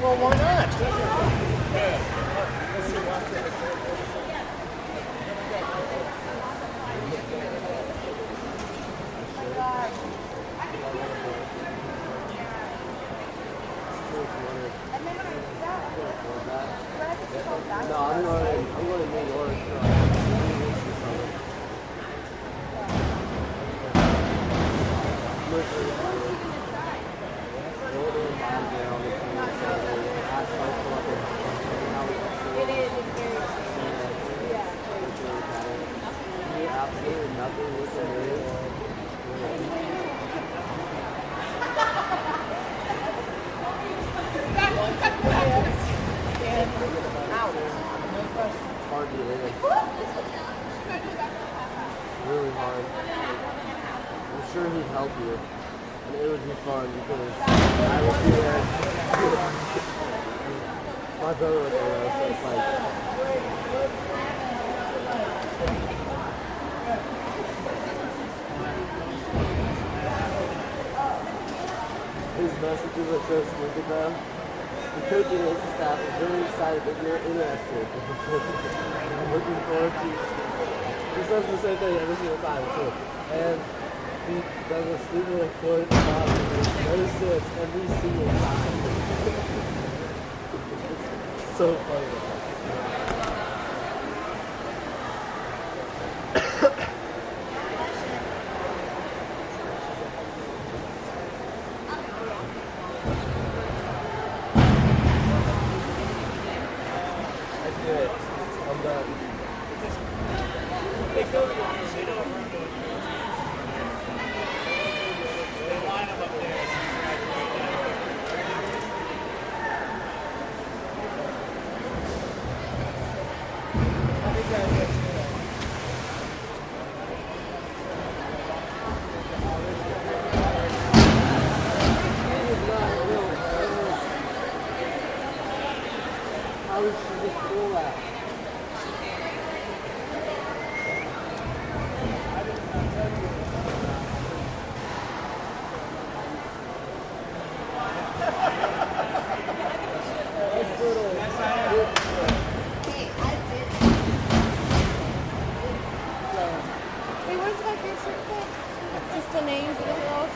Well, why not? No, I'm going to New York. It is, it's very yeah. Absolutely nothing with the hard to get in. Really hard. I'm sure he'd help you. And it would be fun because I would be there. My brother was there, so it's like. His messages are so stupid though. The coach and his staff is very excited that you're interested. I'm looking forward to. He says the same thing every single time too. And he does a stupid quote about it. No sense every single time. It's so funny. I'm done. They line them up there. How is she just cool at? Hey, where's my shirt put? Just the names of the girls?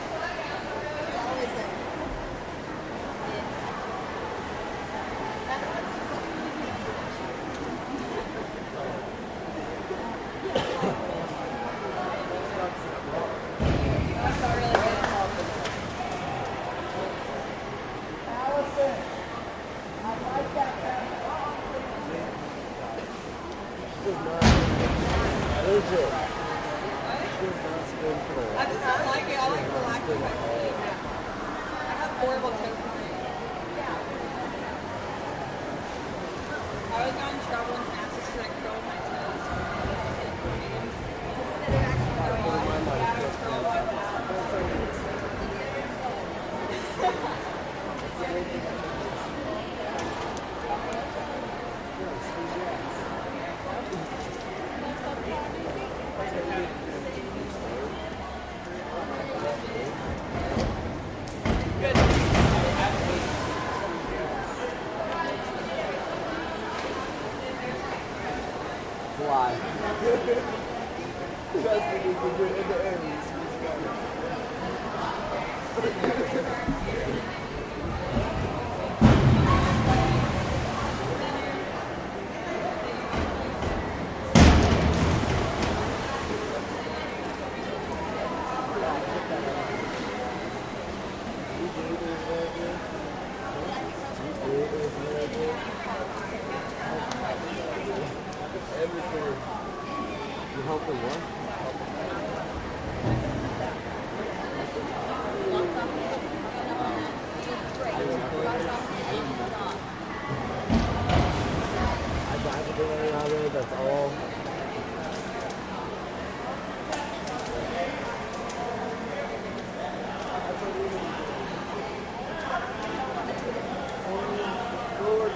Legit. I just don't like it. I like relaxing my feet. I have horrible toes. I always got in trouble in classes because I curled my toes. Instead of actually curling, I would curl my toes. Why? Trust me, you're in the areas. Everything. You helping what? I got everything out there, that's all. Forward,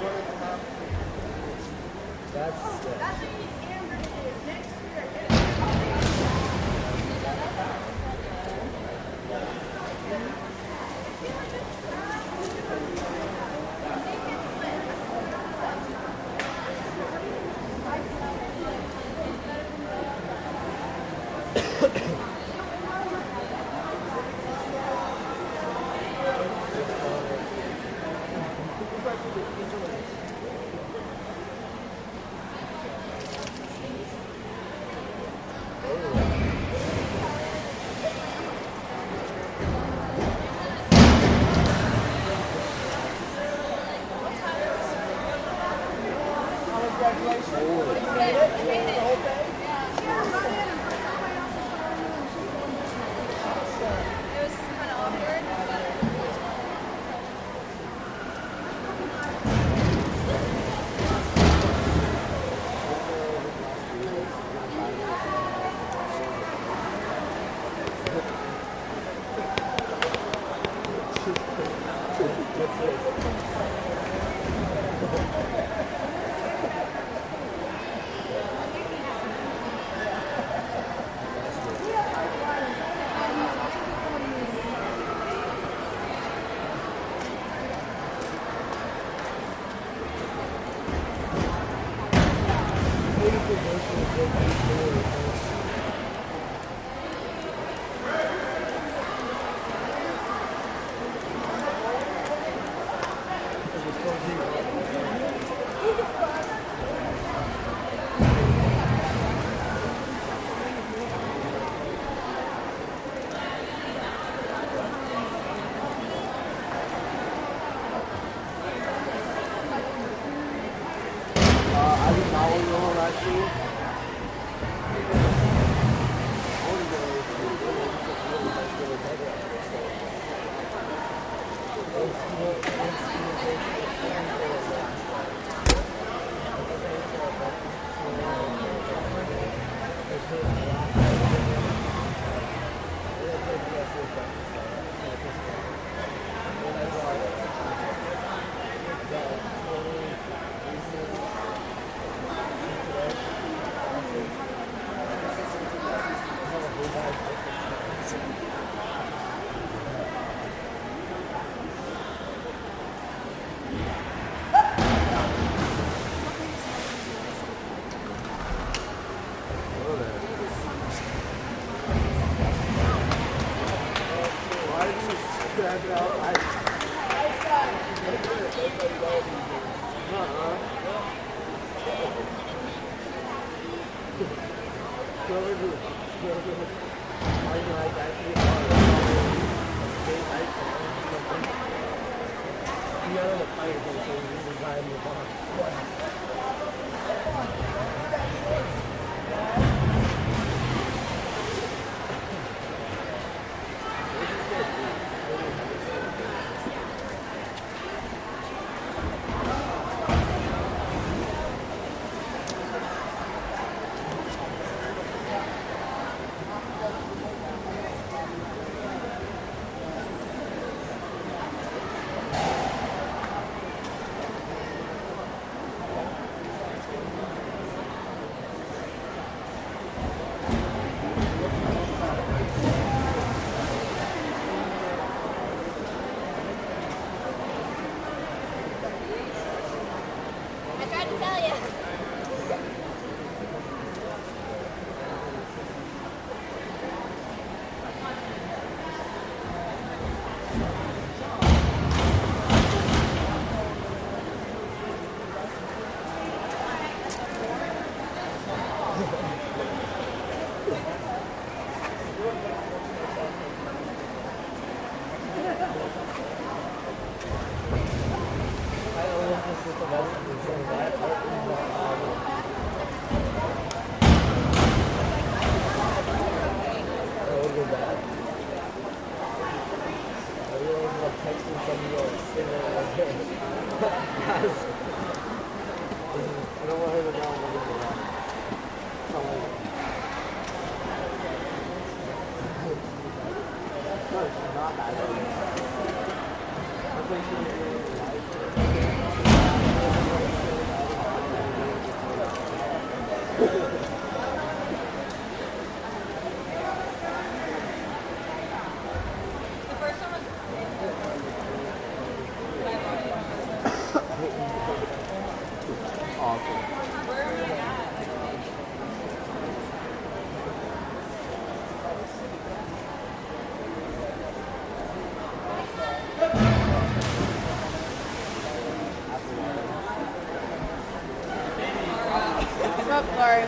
Oh, sorry.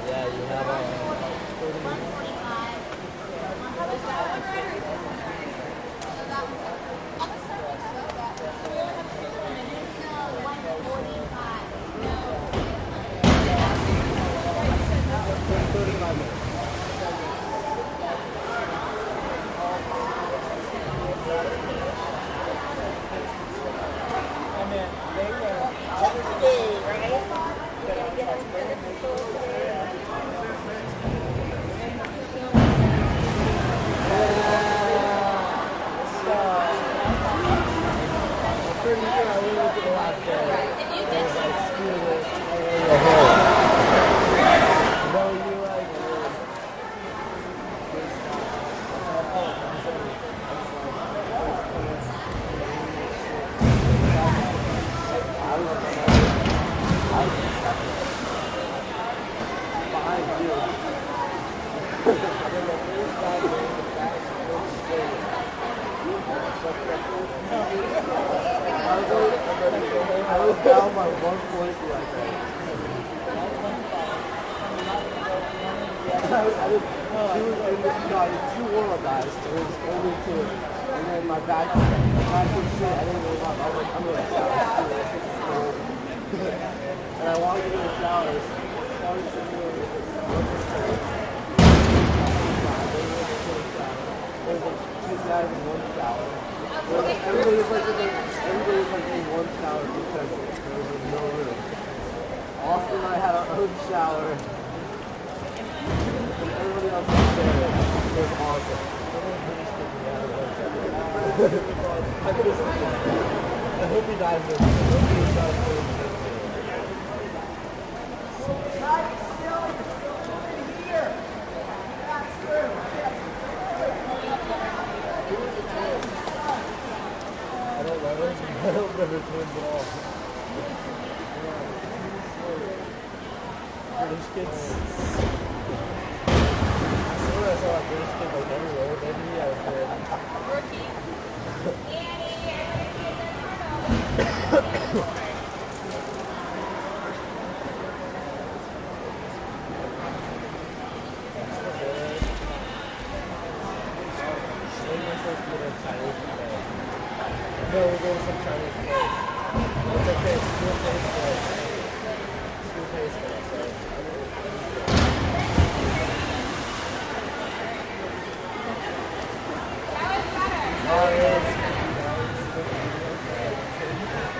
Yeah, you have a 35 minutes. Pretty sure I went into the last day. I was like, screw this, I want to go home. No, you like, I was down by 1 point like that. He was in the, no, 2 warm-up guys, so it was only 2. And then my back was shit, I didn't warm up. I was like, I'm gonna shower. And I walked into the showers. There's like 2 guys in 1 shower. Everybody was like in 1 shower because there was no room. Austin and I had our own shower. And everybody else was there. It was awesome. I could have said that. I hope he dies in. I hope he dies in. I don't remember twins at all. British kids. I swear I saw a British kid like everywhere. Maybe I was there. No, we're going to some Chinese place. It's okay, it's school pays for it. School pays for it, so. Oh, it is.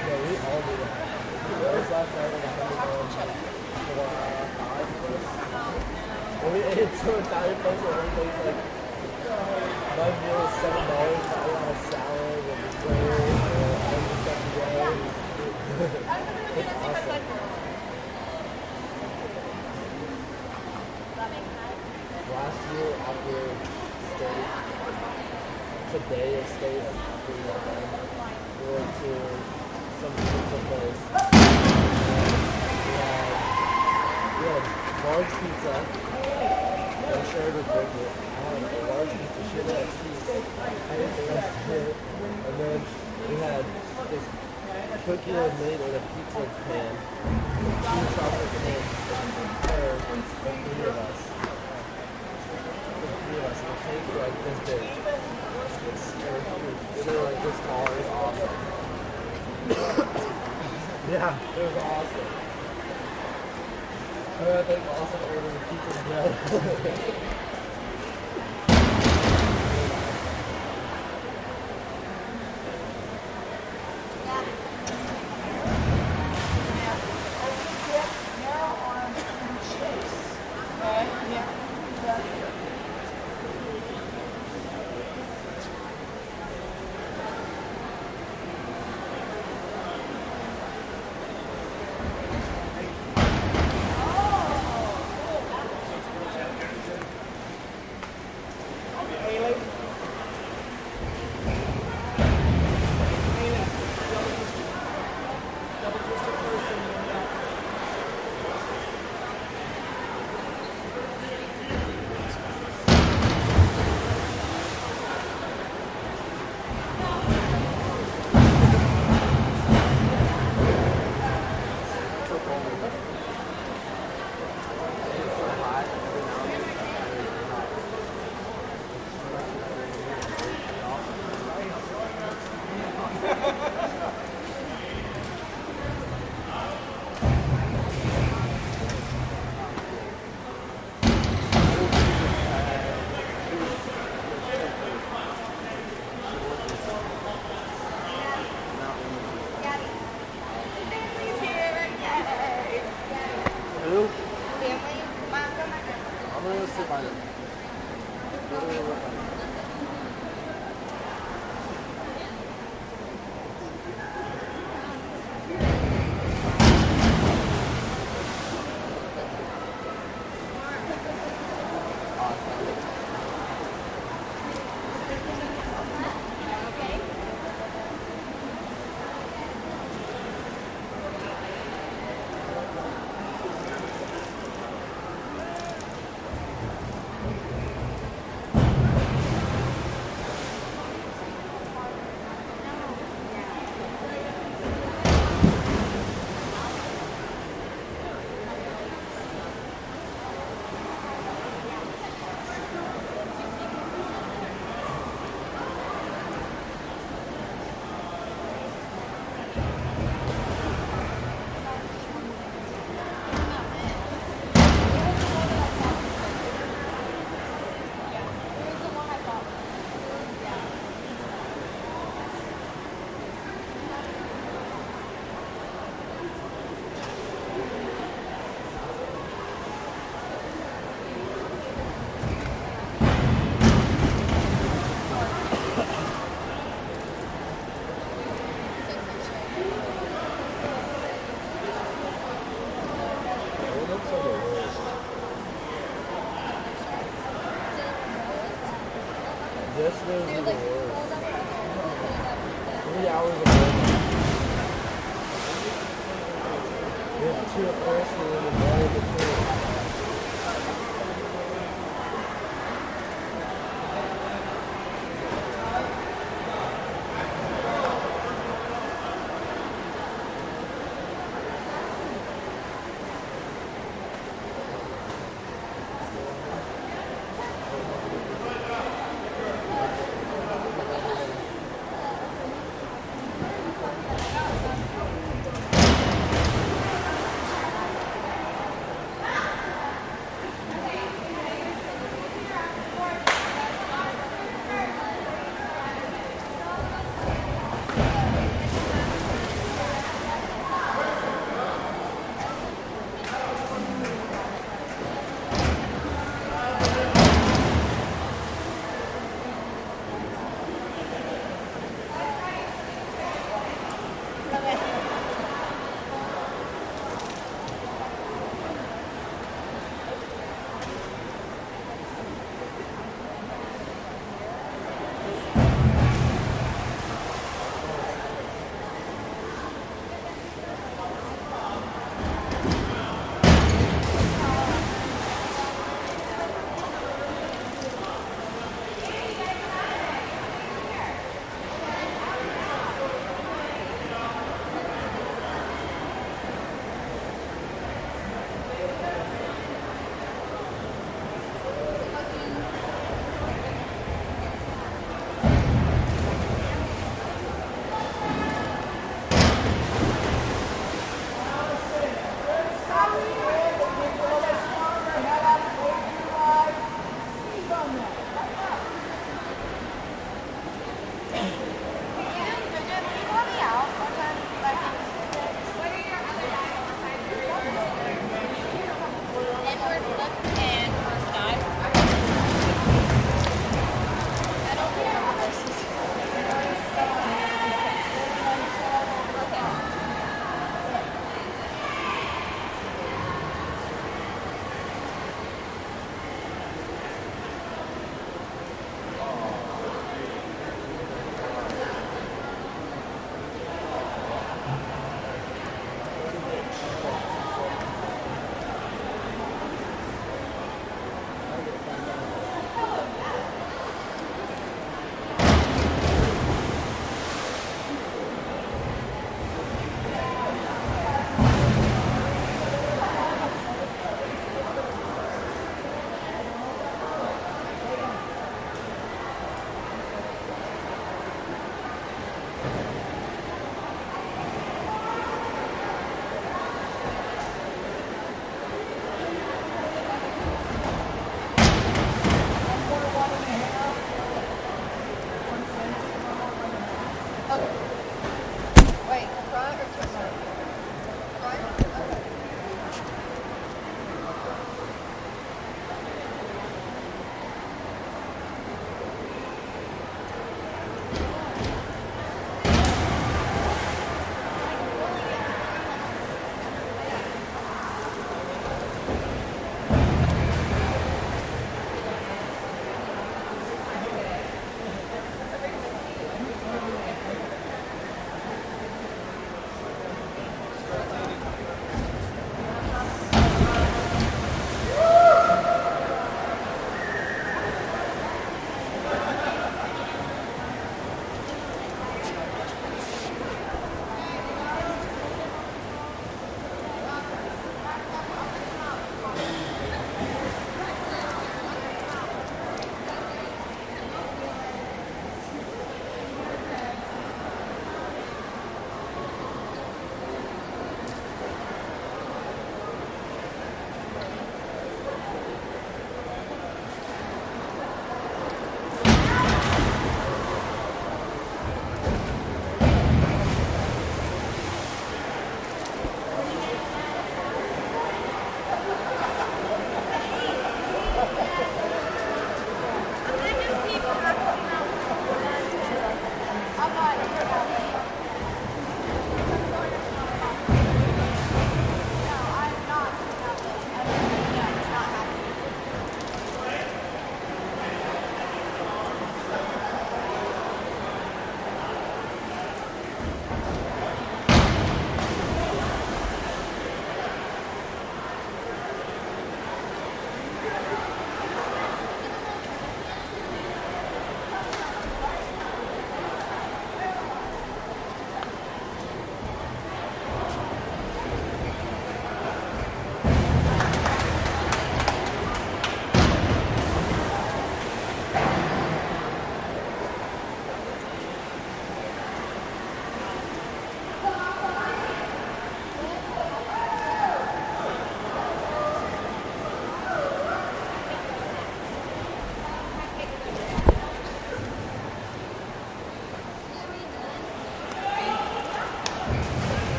Yeah, we all do that. That was last night when I had to go and we ate some Italian place where everybody's like, my meal is $7, I want a salad and bread and all this stuff together. It's awesome. Last year after state, today of state and after we went to some pizza place. We had a large pizza. I shared with Bridget. I had a large piece of shit at cheese. I ate the rest of it. And then we had this cookie that was made in a pizza pan. 2 chocolate cakes for the 3 of us. The cakes were like this big. They were like this tall. It was awesome. Yeah, it was awesome. I think Austin ordered a pizza and bread. Yesterday was Dude, even like, worse. hold up. 3 hours of work. We have 2 at first and then one in between.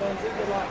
Lindsay. Good luck.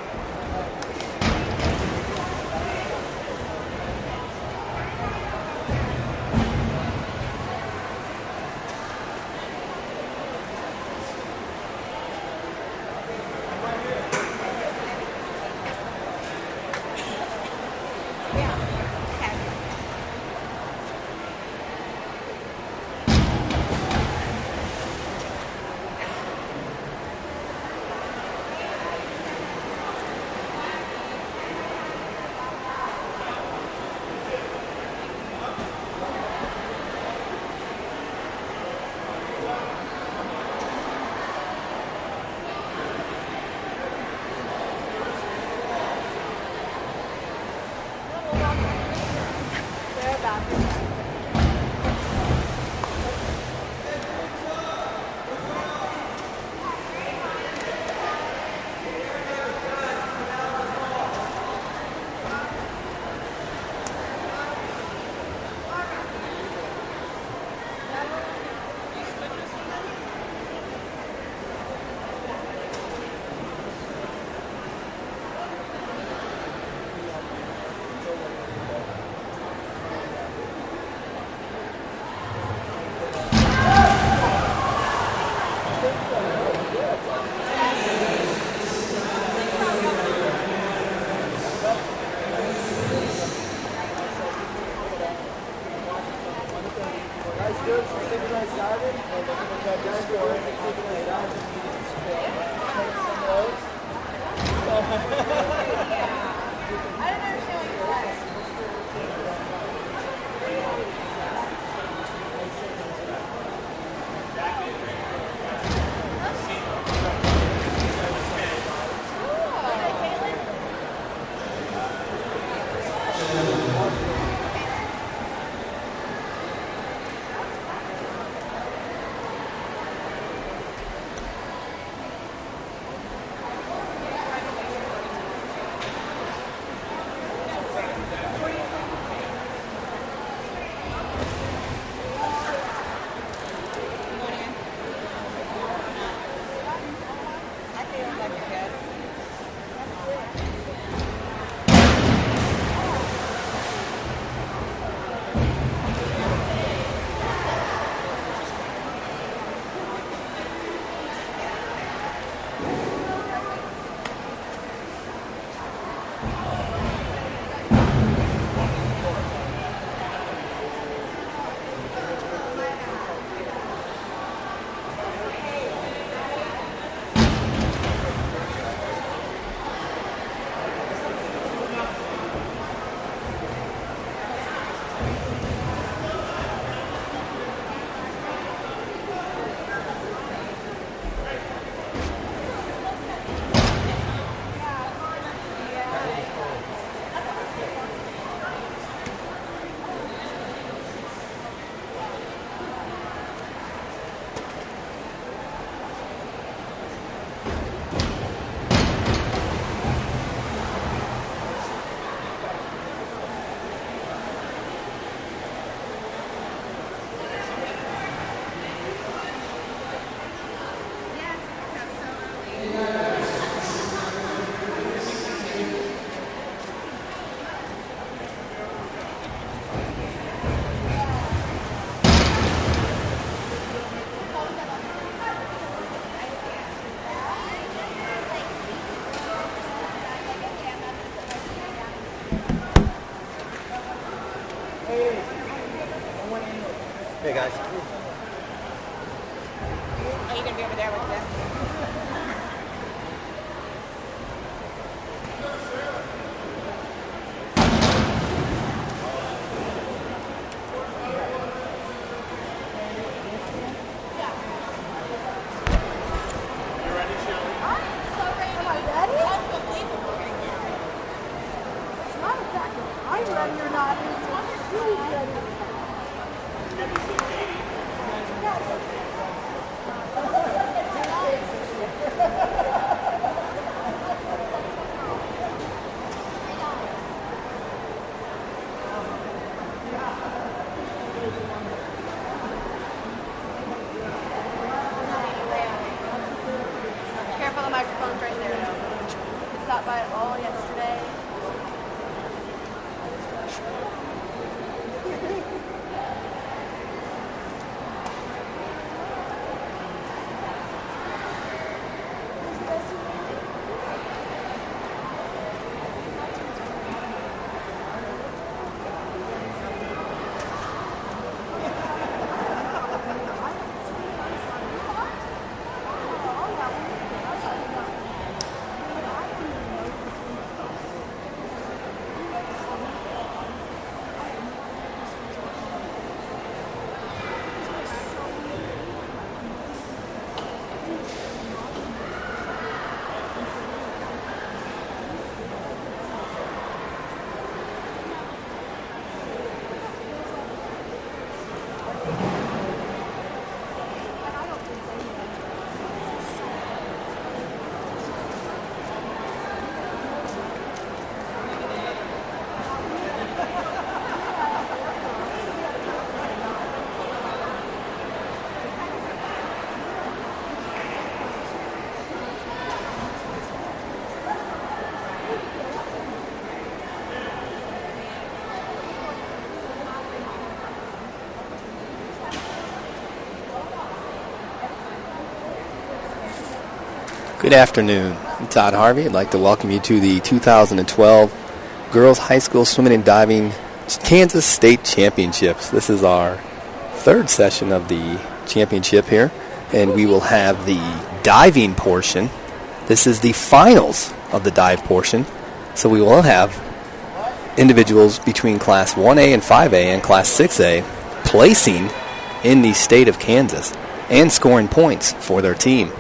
Hey guys. Are you going to be over there with them? I'm ready or not. As long as you're ready. Yes. by it all yesterday. Good afternoon. I'm Todd Harvey. I'd like to welcome you to the 2012 Girls High School Swimming and Diving Kansas State Championships. This is our third session of the championship here, and we will have the diving portion. This is the finals of the dive portion, so we will have individuals between Class 1A and 5A and Class 6A placing in the state of Kansas and scoring points for their team.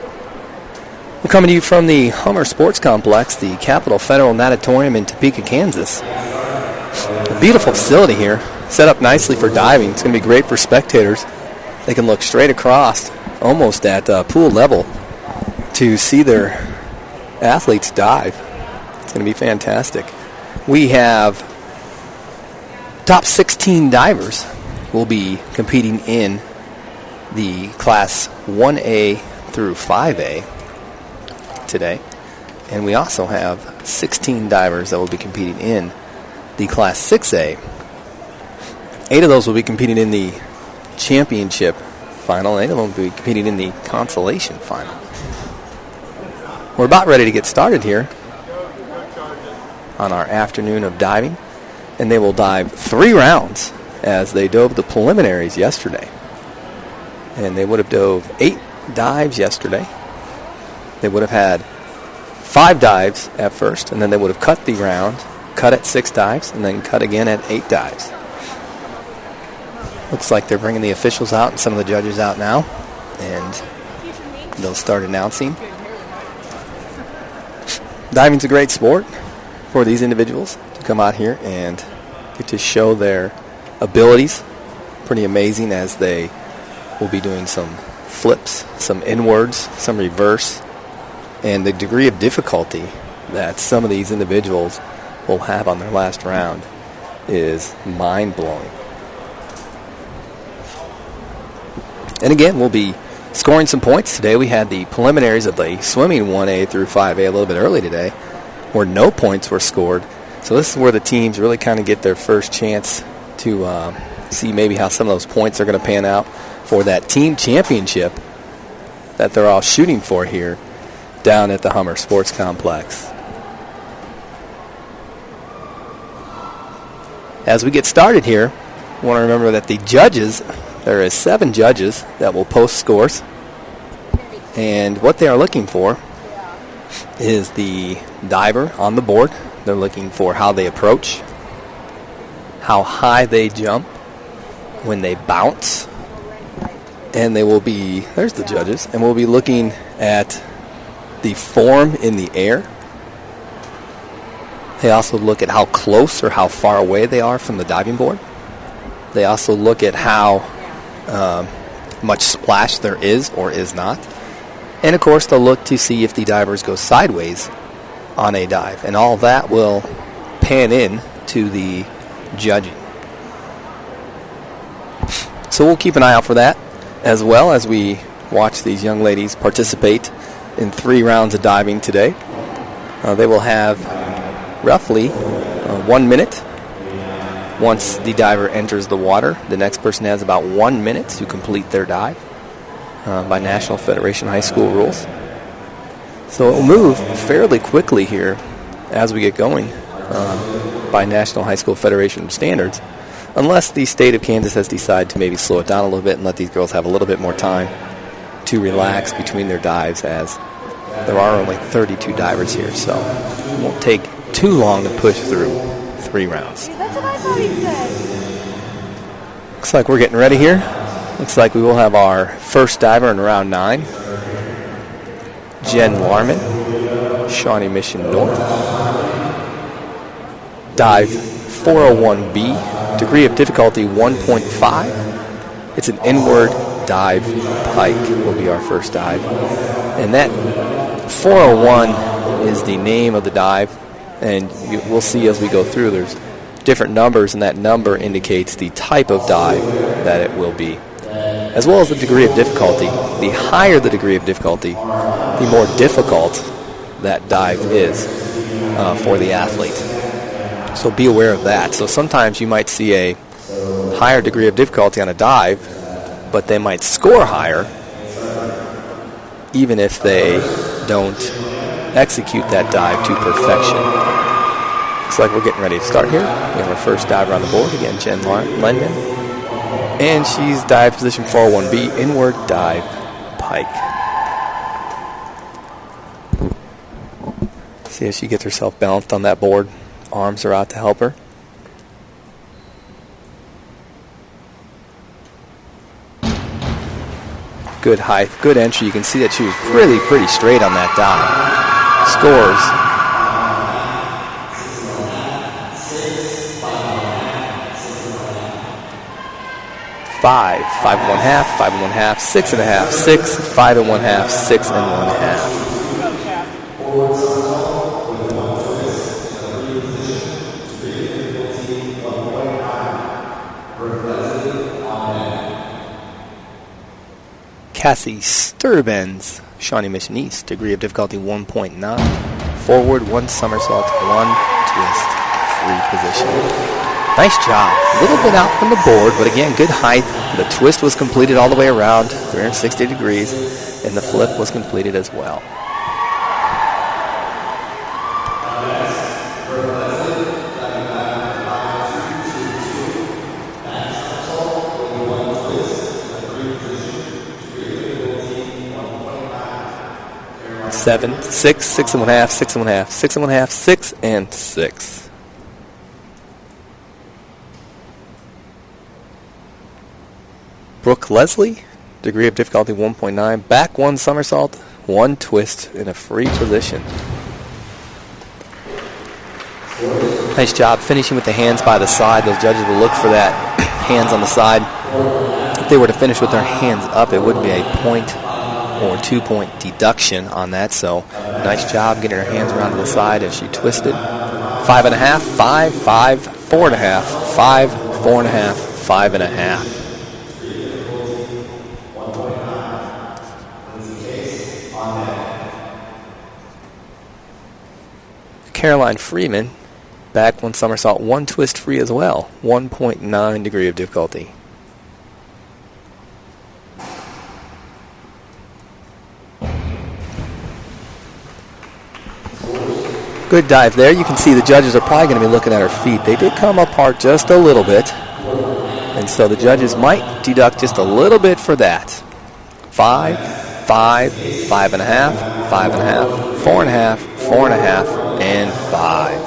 We're coming to you from the Hummer Sports Complex, the Capital Federal Natatorium in Topeka, Kansas. A beautiful facility here, set up nicely for diving. It's going to be great for spectators. They can look straight across, almost at pool level, to see their athletes dive. It's going to be fantastic. We have top 16 divers will be competing in the Class 1A through 5A today, and we also have 16 divers that will be competing in the Class 6A. 8 of those will be competing in the championship final, 8 of them will be competing in the consolation final. We're about ready to get started here on our afternoon of diving, and they will dive 3 rounds as they dove the preliminaries yesterday. And they would have dove 8 dives yesterday. They would have had 5 dives at first, and then they would have cut the round, cut at 6 dives, and then cut again at 8 dives. Looks like they're bringing the officials out and some of the judges out now, and they'll start announcing. Diving's a great sport for these individuals to come out here and get to show their abilities. Pretty amazing as they will be doing some flips, some inwards, some reverse, and the degree of difficulty that some of these individuals will have on their last round is mind-blowing. And again, we'll be scoring some points today. We had the preliminaries of the swimming 1A through 5A a little bit early today, where no points were scored. So this is where the teams really kind of get their first chance to see maybe how some of those points are going to pan out for that team championship that they're all shooting for here down at the Hummer Sports Complex. As we get started here, I want to remember that the judges, there is 7 judges that will post scores, and what they are looking for is the diver on the board. They're looking for how they approach, how high they jump, when they bounce, and they will be, there's the judges, and we'll be looking at the form in the air. They also look at how close or how far away they are from the diving board. They also look at how much splash there is or is not. And of course, they'll look to see if the divers go sideways on a dive. And all that will pan in to the judging. So we'll keep an eye out for that, as well as we watch these young ladies participate in 3 rounds of diving today. They will have roughly 1 minute. Once the diver enters the water, the next person has about 1 minute to complete their dive by National Federation High School rules. So it will move fairly quickly here as we get going by National High School Federation standards, unless the state of Kansas has decided to maybe slow it down a little bit and let these girls have a little bit more time to relax between their dives, as there are only 32 divers here, so it won't take too long to push through 3 rounds. That's what I thought he said. Looks like we're getting ready here. Looks like we will have our first diver in round 9. Jen Larman, Shawnee Mission North. Dive 401B, degree of difficulty 1.5. It's an inward dive pike will be our first dive. And that 401 is the name of the dive. And we'll see as we go through, there's different numbers, and that number indicates the type of dive that it will be, as well as the degree of difficulty. The higher the degree of difficulty, the more difficult that dive is for the athlete. So be aware of that. So sometimes you might see a higher degree of difficulty on a dive, but they might score higher even if they don't execute that dive to perfection. Looks like we're getting ready to start here. We have our first diver on the board. Again, Jen Lendon. And she's dive position 401B, inward dive pike. See as she gets herself balanced on that board. Arms are out to help her. Good height, good entry. You can see that she was really pretty straight on that dive. Scores 5, 5 1/2, 5 1/2, 6 1/2, 6, 5 1/2, 6 1/2. Cassie Sturbens, Shawnee Mission East, degree of difficulty 1.9. Forward, 1 somersault, 1 twist, 3 position. Nice job. A little bit out from the board, but again, good height. The twist was completed all the way around, 360 degrees, and the flip was completed as well. Seven, 6, 6 1/2, 6 1/2, 6 1/2, 6 and 6. Brooke Leslie, degree of difficulty 1.9, back 1 somersault, 1 twist in a free position. Nice job finishing with the hands by the side. Those judges will look for that hands on the side. If they were to finish with their hands up, it would be a point or 2-point deduction on that. So nice job getting her hands around to the side as she twisted. 5 1/2, 5, 5, 4 1/2, 5, 4 1/2, 5 1/2. Caroline Freeman, back 1 somersault, 1 twist free as well, 1.9 degree of difficulty. Good dive there. You can see the judges are probably going to be looking at her feet. They did come apart just a little bit, and so the judges might deduct just a little bit for that. 5, 5, 5 1/2, 5 1/2, 4 1/2, 4 1/2, and 5.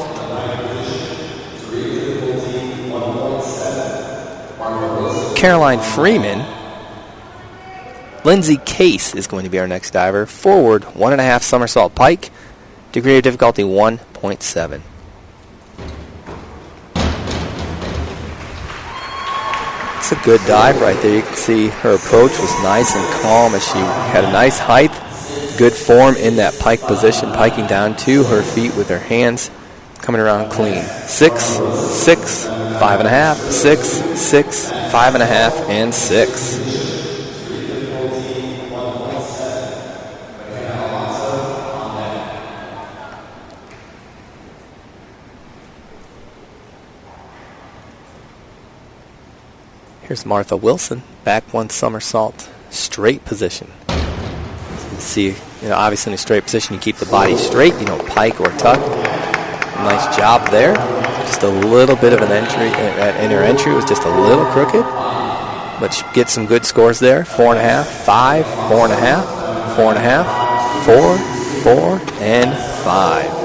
Caroline Freeman. Lindsay Case is going to be our next diver. Forward, 1 1/2 somersault pike. Degree of difficulty 1.7. It's a good dive right there. You can see her approach was nice and calm as she had a nice height, good form in that pike position, piking down to her feet with her hands coming around clean. 6, 6, 5 1/2, 6, 6, 5 1/2, and 6. Here's Martha Wilson, back one somersault, straight position. So you can see, obviously in a straight position, you keep the body straight, pike or tuck. Nice job there. Just a little bit of an entry, that inner entry was just a little crooked, but she gets some good scores there. 4.5, 5, 4.5, 4.5, 4, 4, and 5.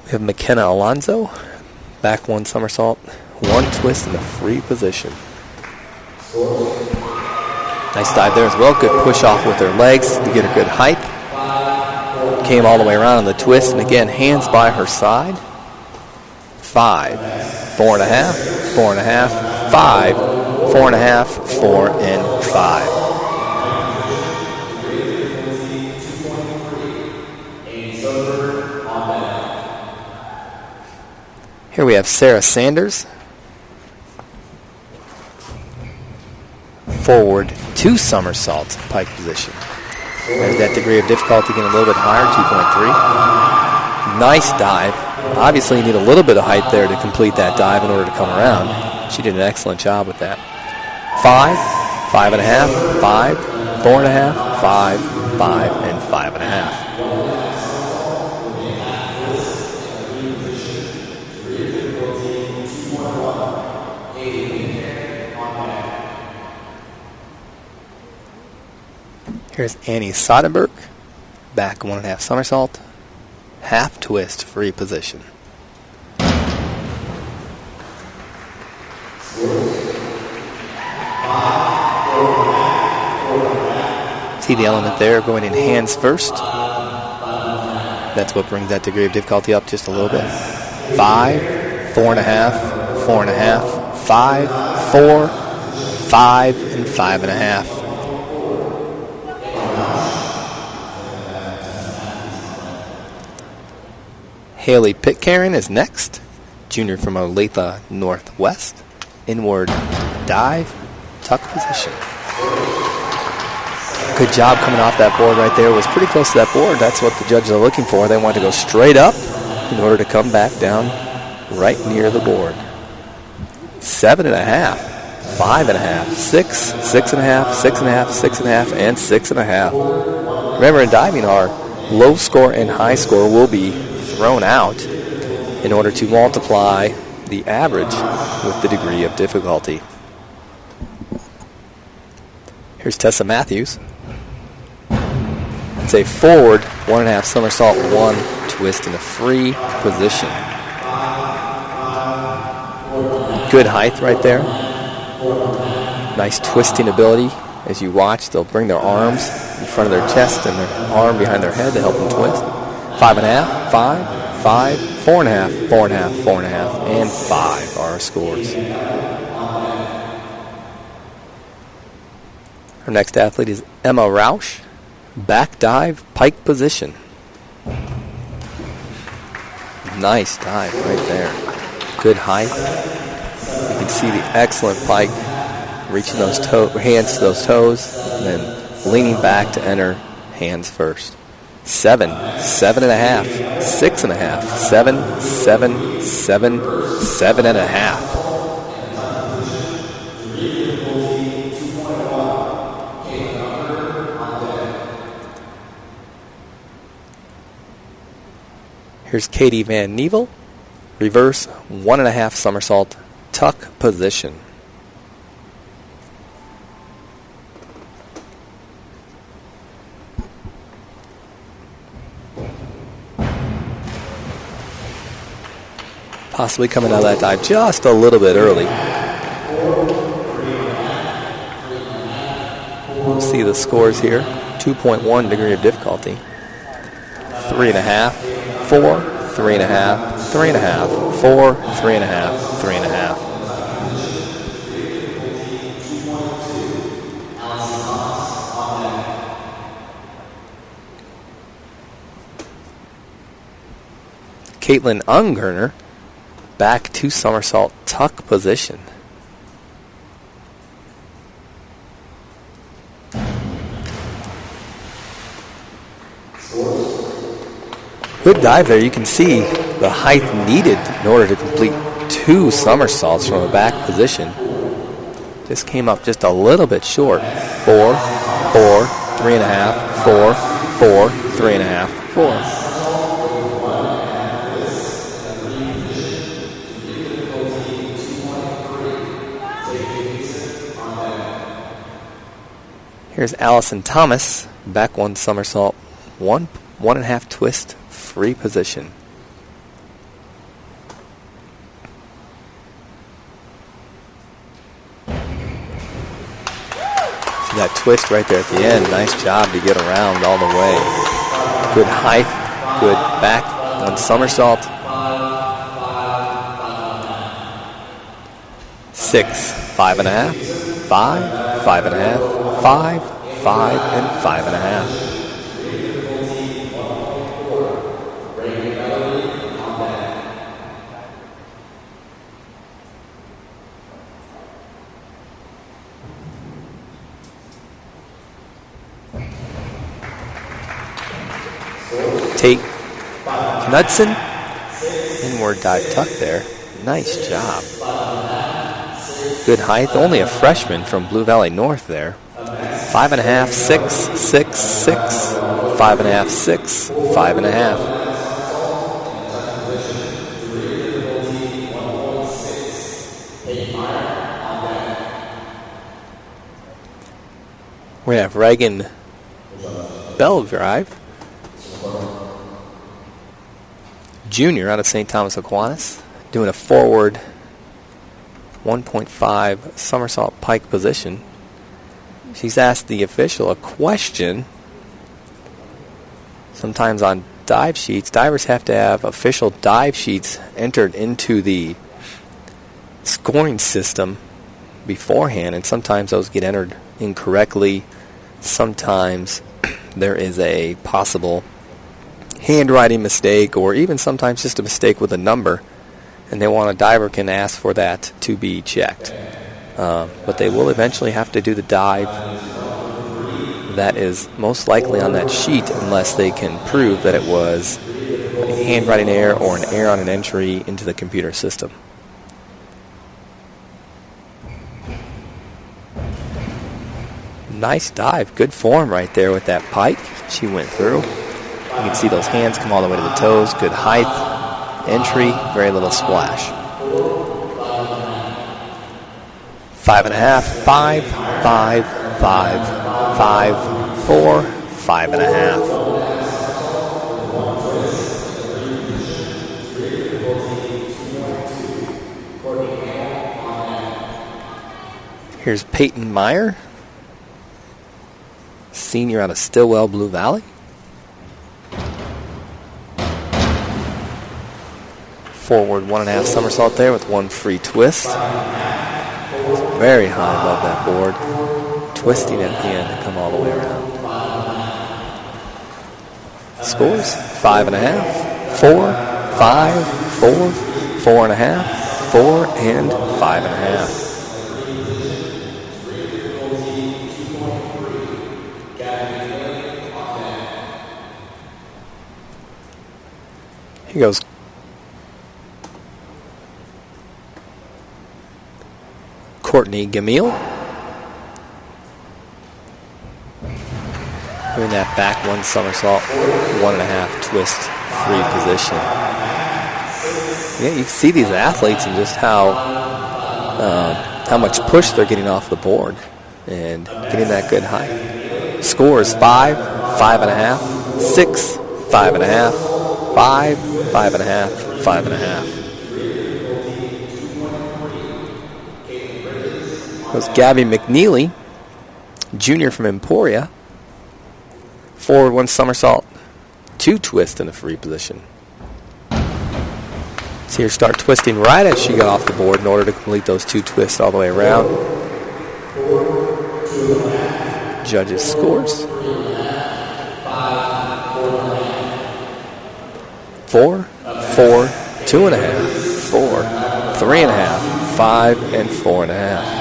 We have McKenna Alonso, back one somersault, one twist in the free position. Nice dive there as well. Good push off with her legs to get a good height. Came all the way around on the twist, and again, hands by her side. 5, 4.5, 4.5, 5, 4.5, 4, and 5. Here we have Sarah Sanders. Forward 2 somersaults, pike position. There's that degree of difficulty getting a little bit higher, 2.3. Nice dive. Obviously you need a little bit of height there to complete that dive in order to come around. She did an excellent job with that. 5, 5.5, 5, 4.5, 5, 5, and 5.5. Here's Annie Soderberg, back 1.5 somersault, half twist, free position. See the element there going in hands first. That's what brings that degree of difficulty up just a little bit. 5, 4.5, 4.5, 5, 4, 5, and 5.5. Haley Pitcairn is next. Junior from Olathe Northwest. Inward dive, tuck position. Good job coming off that board right there. It was pretty close to that board. That's what the judges are looking for. They want to go straight up in order to come back down right near the board. 7.5, 5.5, 6, 6.5, 6.5, 6.5, and 6.5. Remember, in diving, our low score and high score will be thrown out in order to multiply the average with the degree of difficulty. Here's Tessa Matthews. It's a forward 1.5 somersault, 1 twist in a free position. Good height right there. Nice twisting ability. As you watch, they'll bring their arms in front of their chest and their arm behind their head to help them twist. 5.5, 5, 5, 4.5, 4.5, 4.5, and 5 are our scores. Our next athlete is Emma Rausch, back dive, pike position. Nice dive right there. Good height. You can see the excellent pike reaching those hands to those toes, and then leaning back to enter hands first. 7, 7.5, 6.5, 7, 7, 7, 7.5. Here's Katie Van Nevel, reverse 1.5 somersault, tuck position. Possibly coming out of that dive just a little bit early. We'll see the scores here. 2.1 degree of difficulty. 3.5, 4, 3.5, 3.5, 4, 3.5, 3.5. Caitlin Ungerner, back 2 somersault, tuck position. Good dive there. You can see the height needed in order to complete 2 somersaults from a back position. Just came up just a little bit short. 4, 4, 3.5, 4, 4, 3.5, 4. Here's Allison Thomas, back 1 somersault, 1.5 twist, free position. See that twist right there at the end. Nice job to get around all the way. Good height, good back, 1 somersault. 6, 5.5, 5, 5.5, 5, 5, and 5.5. Tate Knudsen, inward dive tuck there. Nice job. Good height, only a freshman from Blue Valley North there. 5.5, 6, 6, 6, 5.5, 6, 5.5. We have Reagan Belgrive, junior out of St. Thomas Aquinas, doing a forward 1.5 somersault pike position. She's asked the official a question. Sometimes on dive sheets, divers have to have official dive sheets entered into the scoring system beforehand, and sometimes those get entered incorrectly. Sometimes there is a possible handwriting mistake, or even sometimes just a mistake with a number, and a diver can ask for that to be checked. But they will eventually have to do the dive that is most likely on that sheet, unless they can prove that it was a handwriting error or an error on an entry into the computer system. Nice dive. Good form right there with that pike. She went through. You can see those hands come all the way to the toes. Good height. Entry. Very little splash. 5.5, 5, 5, 5, 5, 4, 5.5. Here's Peyton Meyer, senior out of Stillwell, Blue Valley. Forward 1.5 somersault there with 1 free twist. Very high above that board. Twisting at the end to come all the way around. Scores 5.5, 4, 5, 4, 4.5, 4, and 5.5. Here goes Courtney Gamil. Doing that back 1 somersault, 1.5 twist, free position. Yeah, you see these athletes and just how much push they're getting off the board and getting that good height. Scores 5, 5.5, 6, 5.5, 5, 5.5, 5.5. Was Gabby McNeely, junior from Emporia. Forward 1 somersault, 2 twist in a free position. See her start twisting right as she got off the board in order to complete those 2 twists all the way around. Judges' scores. 4, 4, 2.5, 4, 3.5, 5, and 4.5.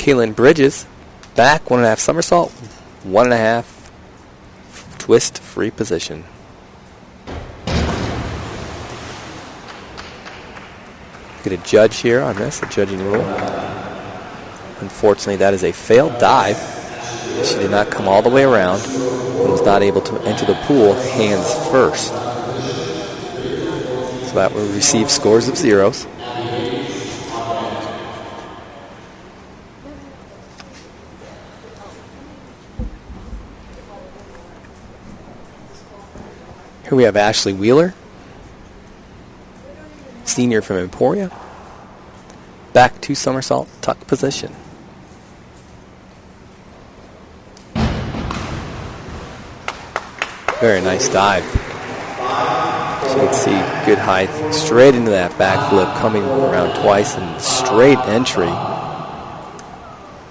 Kaylin Bridges, back, 1.5 somersault, 1.5 twist free position. Get a judge here on this, a judging rule. Unfortunately, that is a failed dive. She did not come all the way around and was not able to enter the pool hands first. So that will receive scores of zeros. Here we have Ashley Wheeler, senior from Emporia. Back 2 somersault, tuck position. Very nice dive. So you can see good height, straight into that back flip, coming around twice and straight entry.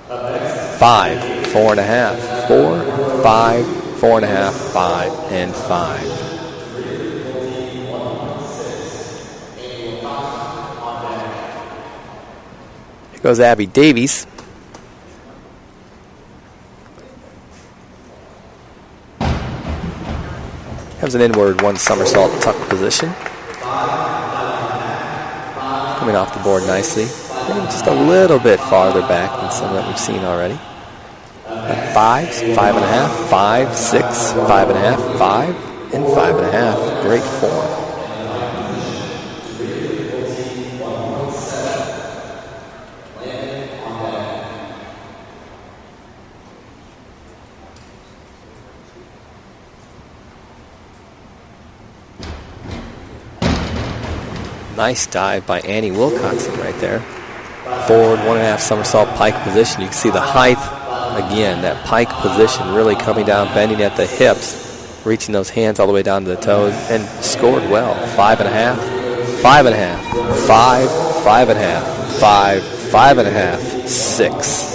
5, 4.5, 4, 5, 4.5, 5, and 5. Here goes Abby Davies. Has an inward 1 somersault tuck position. Coming off the board nicely. Maybe just a little bit farther back than some that we've seen already. 5s, 5.5, 5, 6, 5.5, 5, and 5.5. Great form. Nice dive by Annie Wilcoxon right there. Forward 1.5 somersault pike position. You can see the height, again, that pike position really coming down, bending at the hips, reaching those hands all the way down to the toes, and scored well. 5.5, 5.5, 5, 5.5, 5, 5.5, 6.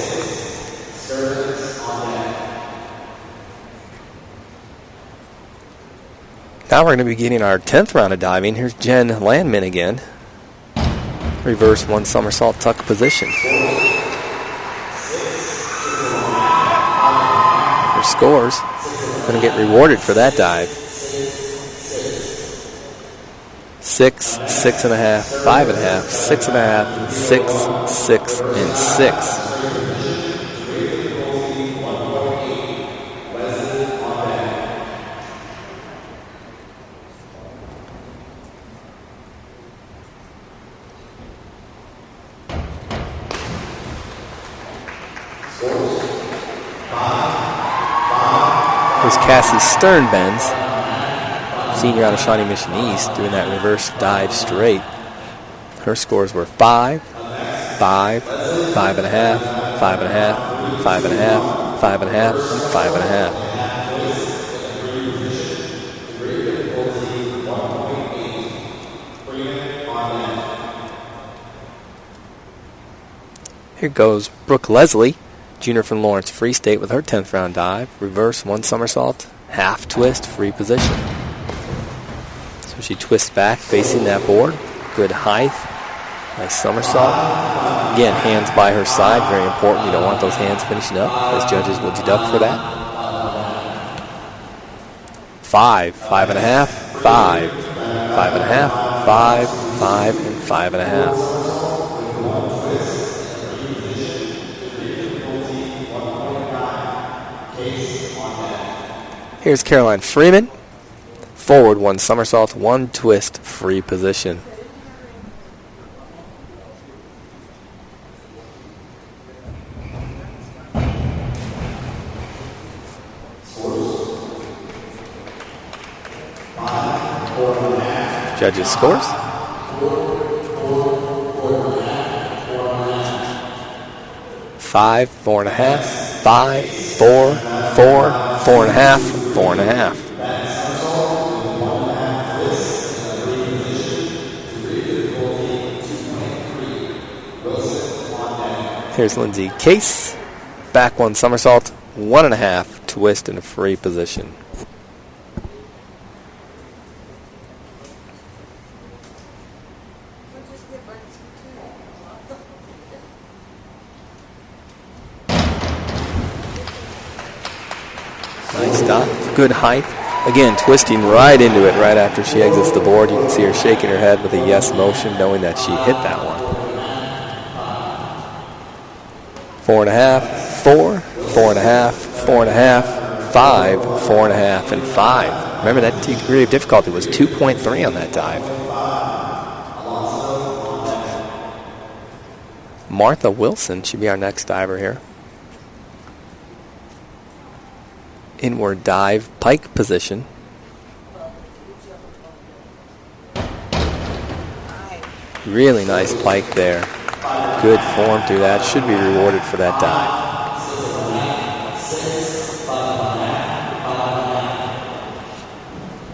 Now we're going to be getting our 10th round of diving. Here's Jen Landman again. Reverse 1 somersault tuck position. Her scores. Going to get rewarded for that dive. 6, 6.5, 5.5, 6.5, 6, 6, and 6. Here's Cassie Sternbenz, senior out of Shawnee Mission East, doing that reverse dive straight. Her scores were 5, 5, 5.5, 5.5, 5.5, 5.5, and 5.5. Here goes Brooke Leslie, junior from Lawrence Free State, with her 10th round dive. Reverse 1 somersault, half twist, free position. So she twists back, facing that board. Good height. Nice somersault. Again, hands by her side, very important. You don't want those hands finishing up, as judges will deduct for that. 5, 5.5, 5, 5.5, 5, 5, and 5.5. Here's Caroline Freeman. Forward 1 somersault, 1 twist, free position. Judges' scores. Five, 4.5, 5, 4, 4, 4.5, 4.5. Here's Lindsay Case. Back 1 somersault, 1.5 twist in a free position. dive. Good height. Again, twisting right into it right after she exits the board. You can see her shaking her head with a yes motion, knowing that she hit that one. 4.5, 4, 4.5, 4.5, 5, 4.5, and 5. Remember, that degree of difficulty was 2.3 on that dive. Martha Wilson should be our next diver here. Inward dive, pike position. Really nice pike there. Good form through that. Should be rewarded for that dive.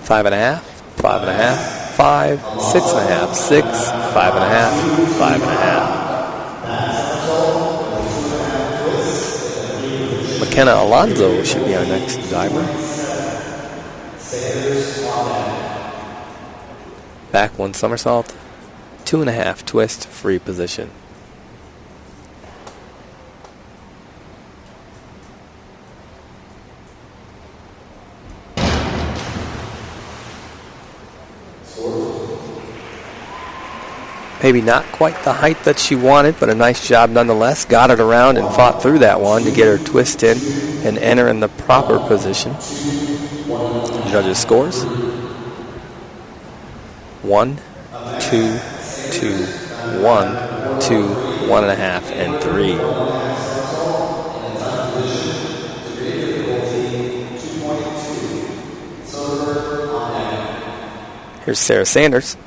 Five and a half, 5.5, 5, 6.5, 6, 5.5, 5.5. McKenna Alonzo should be our next diver. Back one somersault, 2.5 twist, free position. Maybe not quite the height that she wanted, but a nice job nonetheless. Got it around and fought through that one to get her twist in and enter in the proper position. Judges' scores. 1, 2, 2, 1, 2, 1.5, and 3. Here's Sarah Sanders.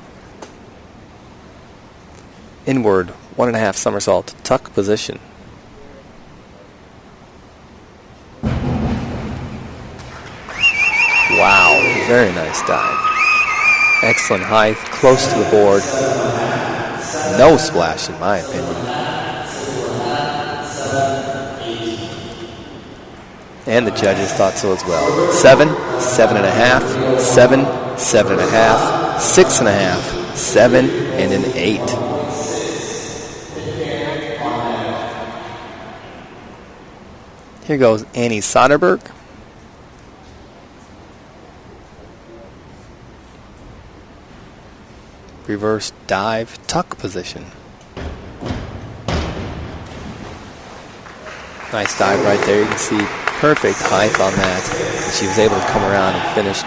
Inward, 1.5 somersault, tuck position. Wow, very nice dive. Excellent height, close to the board. No splash in my opinion. And the judges thought so as well. 7, 7.5, 7, 7.5, 6.5, 7, and an 8. Here goes Annie Soderberg. Reverse dive, tuck position. Nice dive right there. You can see perfect height on that. She was able to come around and finish.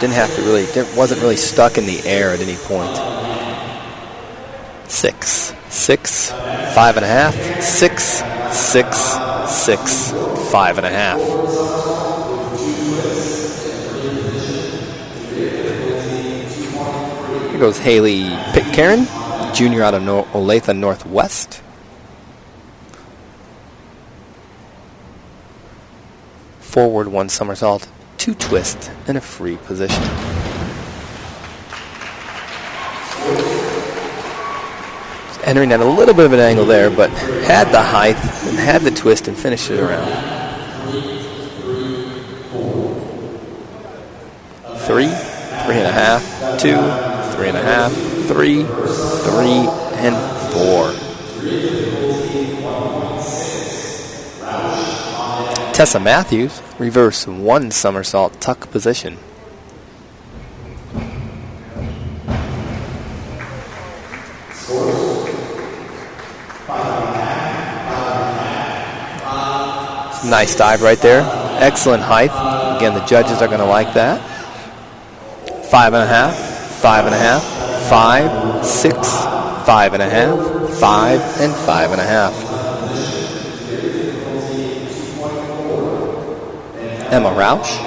Wasn't really stuck in the air at any point. 6, 6, 5.5, 6, 6, 6, 5.5. Here goes Haley Pitcairn, junior out of Olathe Northwest. Forward one somersault, 2 twist, and a free position. Entering at a little bit of an angle there, but had the height and had the twist and finished it around. 3, 3.5, 2, 3.5, 3, 3, and 4. Tessa Matthews, reverse 1 somersault, tuck position. Nice dive right there. Excellent height. Again, the judges are going to like that. 5.5, 5.5, 5, 6, 5.5, 5, and 5.5. Emma Rausch.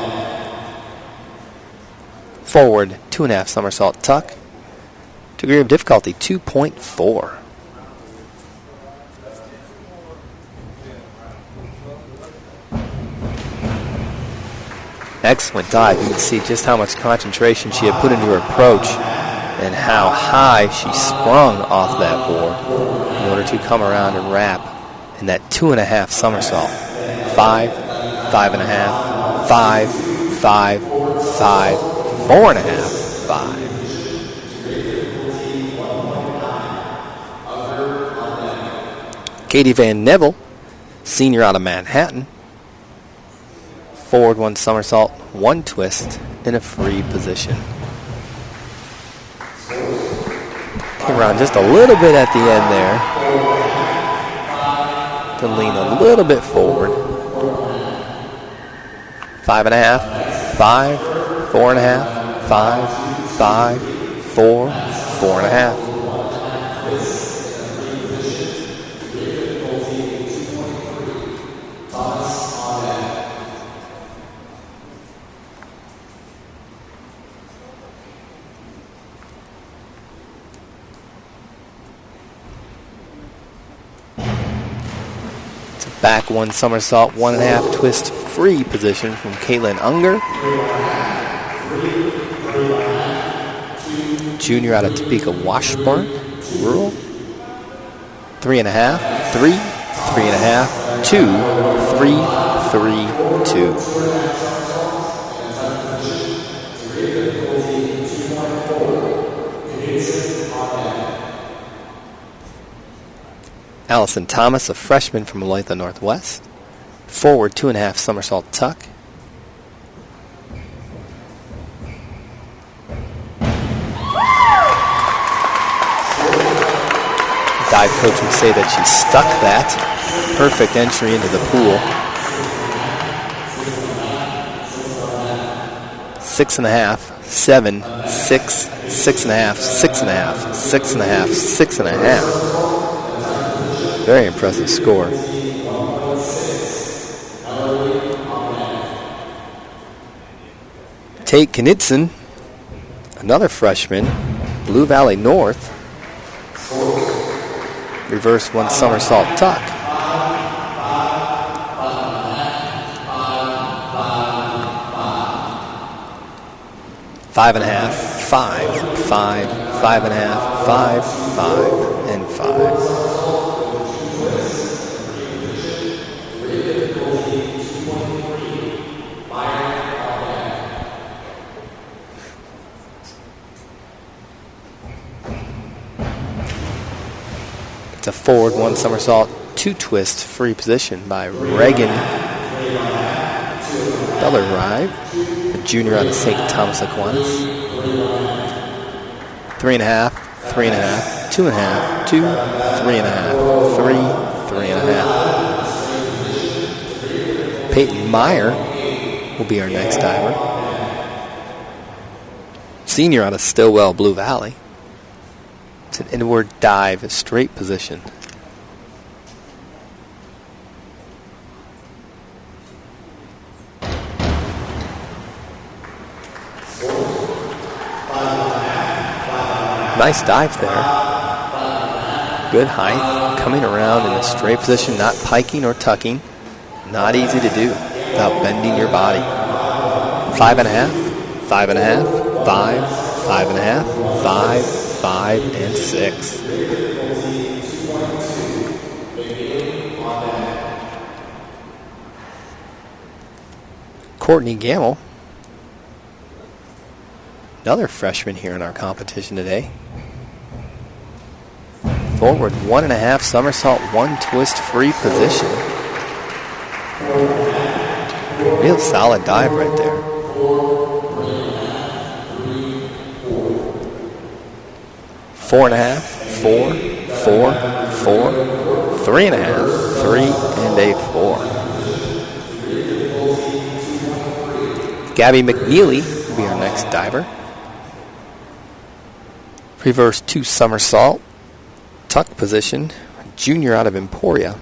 Forward 2.5 somersault tuck. Degree of difficulty 2.4. Excellent dive. You can see just how much concentration she had put into her approach and how high she sprung off that board in order to come around and wrap in that 2.5 somersault. 5, 5.5, 5, 5, 5, 4.5, 5. Katie Van Neville, senior out of Manhattan. Forward one somersault, one twist in a free position. Came around just a little bit at the end there to lean a little bit forward. 5.5, 5, 4.5, 5, 5, 4, 4.5. Back one somersault, 1.5 twist free position from Caitlin Unger. Junior out of Topeka, Washburn, rural. 3.5, 3, 3.5, 2, 3, 3, 2. Allison Thomas, a freshman from Olathe Northwest. Forward 2.5 somersault tuck. Dive coach would say that she stuck that. Perfect entry into the pool. 6.5, 7, 6, 6.5, 6.5, 6.5, 6.5. Very impressive score. Tate Knudsen, another freshman, Blue Valley North. Reverse one somersault tuck. 5.5, 5, 5, 5.5, 5, 5, and 5. It's a forward one somersault, two twist free position by Reagan Belleride, a junior out of St. Thomas Aquinas. 3.5, 3.5, 2.5, 2, 3.5, 3, 3.5. Peyton Meyer will be our next diver. Senior out of Stillwell, Blue Valley. It's an inward dive, a straight position. Nice dive there. Good height, coming around in a straight position, not piking or tucking. Not easy to do without bending your body. 5.5, 5.5, 5, 5.5, 5, 5, and 6. Courtney Gamble, another freshman here in our competition today. Forward 1.5 somersault, one twist free position. Real solid dive right there. 4.5, 4, 4, 4, 3.5, 3, and a 4. Gabby McNeely will be our next diver. Reverse 2 somersault, tuck position, junior out of Emporia.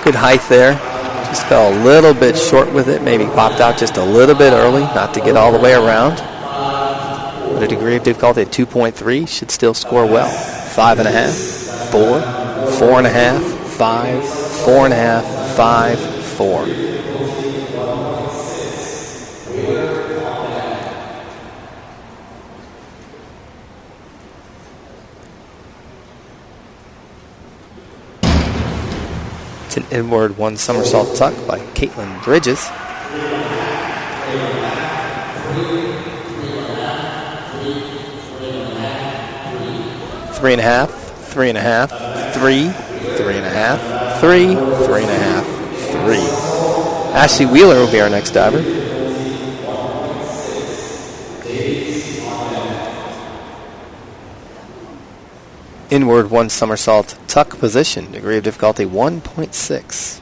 Good height there. Just fell a little bit short with it. Maybe popped out just a little bit early, not to get all the way around. But a degree of difficulty at 2.3 should still score well. 5.5, 4, 4.5, 5, 4.5, 5, 4. It's an inward one somersault tuck by Caitlin Bridges. 3.5, 3.5, 3, 3.5, 3, 3.5, 3. Ashley Wheeler will be our next diver. Inward 1 somersault tuck position, degree of difficulty 1.6.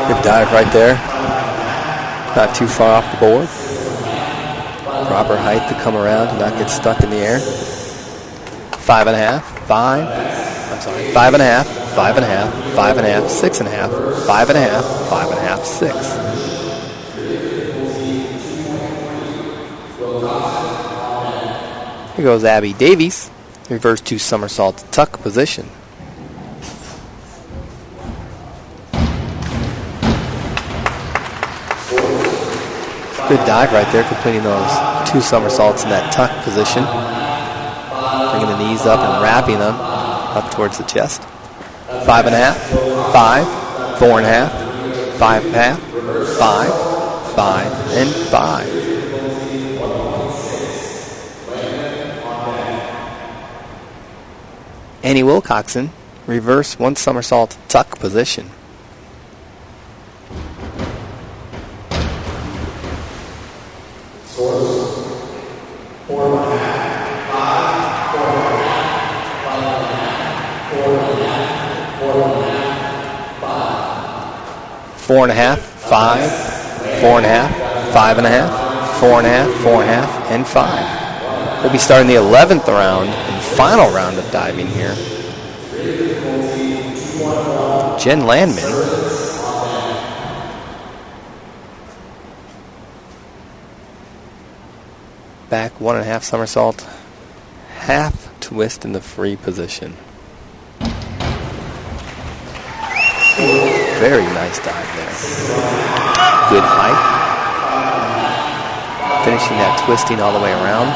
Good dive right there. Not too far off the board. Proper height to come around and not get stuck in the air. 5.5, 5. I'm sorry, 5.5, 5.5, 5.5, 6.5, 5.5, 5.5, 6. Here goes Abby Davies. Reverse 2 somersault tuck position. Good dive right there, completing those 2 somersaults in that tuck position. Bringing the knees up and wrapping them up towards the chest. 5.5, 5, 4.5, 5.5, 5, 5, and 5. Annie Wilcoxon, reverse 1 somersault tuck position. Four and a half, 5, 4.5, 5.5, 4.5, 4.5, and 5. We'll be starting the 11th round and final round of diving here. Jen Landman. Back 1.5 somersault, half twist in the free position. Very nice dive there. Good height. Finishing that twisting all the way around.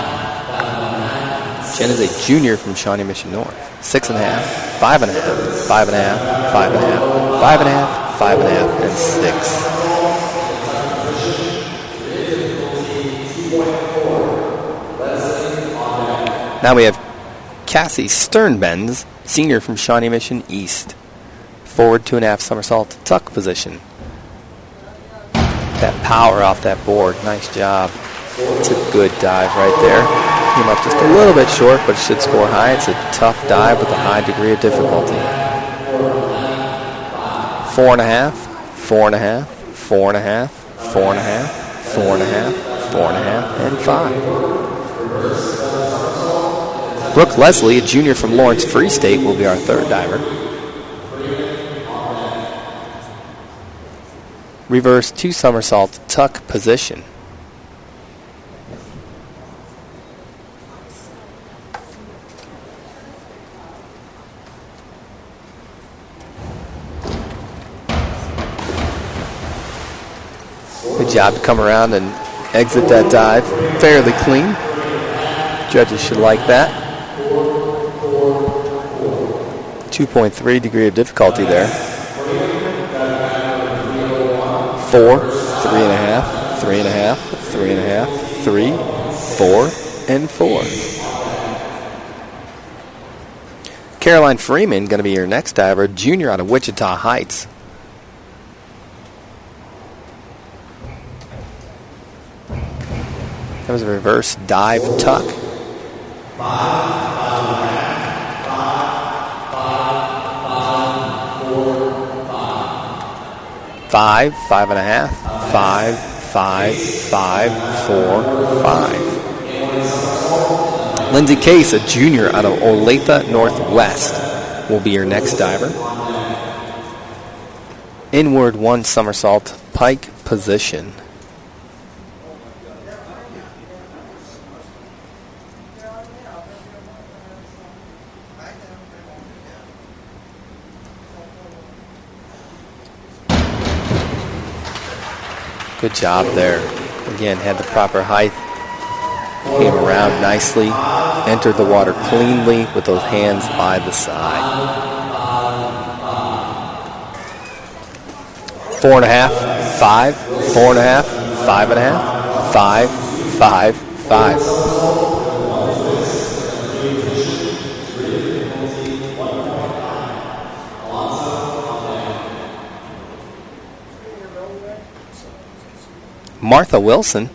Jen is a junior from Shawnee Mission North. 6.5, 5.5, 5.5, 5.5, 5.5, 5.5, and 6. Now we have Cassie Sternbenz, senior from Shawnee Mission East. Forward 2.5 somersault tuck position. That power off that board. Nice job. It's a good dive right there. Came up just a little bit short, but should score high. It's a tough dive with a high degree of difficulty. 4.5, 4.5, 4.5, 4.5, 4.5, 4.5, and 5. Brooke Leslie, a junior from Lawrence Free State, will be our third diver. Reverse 2 somersault tuck position. Good job to come around and exit that dive fairly clean. Judges should like that. 2.3 degree of difficulty there. 4, 3.5, 3.5, 3.5, 3, 4, and 4. Caroline Freeman going to be your next diver, junior out of Wichita Heights. That was a reverse dive tuck. 5, 5.5, 5, 5, 5, 4, 5. Lindsay Case, a junior out of Olathe Northwest, will be your next diver. Inward 1 somersault pike position. Good job there. Again, had the proper height. Came around nicely. Entered the water cleanly with those hands by the side. 4.5, 5, 4.5, 5.5, 5, 5, 5. Martha Wilson,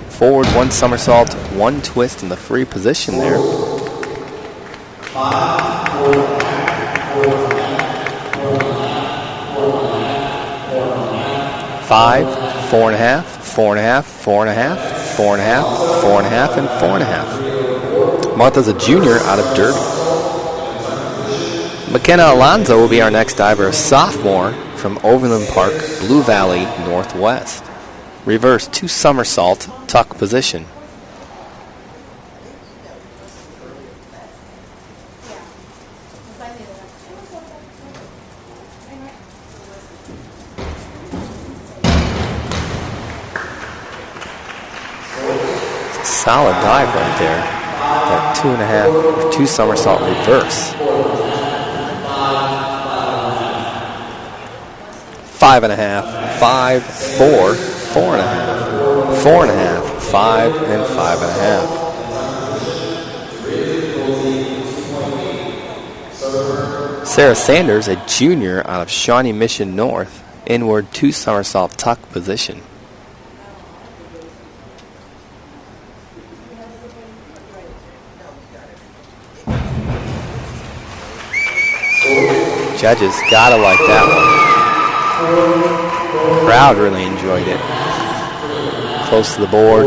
forward 1 somersault, 1 twist in the free position there. 5, 4.5, 4.5, 4.5, 4.5, 4.5, and 4.5. Martha's a junior out of Derby. McKenna Alonzo will be our next diver, a sophomore from Overland Park, Blue Valley, Northwest. Reverse 2 somersault, tuck position. Solid dive right there. That 2.5, 2 somersault reverse. 5.5, 5, 4, 4.5, 4.5, 5, and 5.5. Sarah Sanders, a junior out of Shawnee Mission North, inward 2 somersault tuck position. Judges gotta like that one. Crowd really enjoyed it. Close to the board.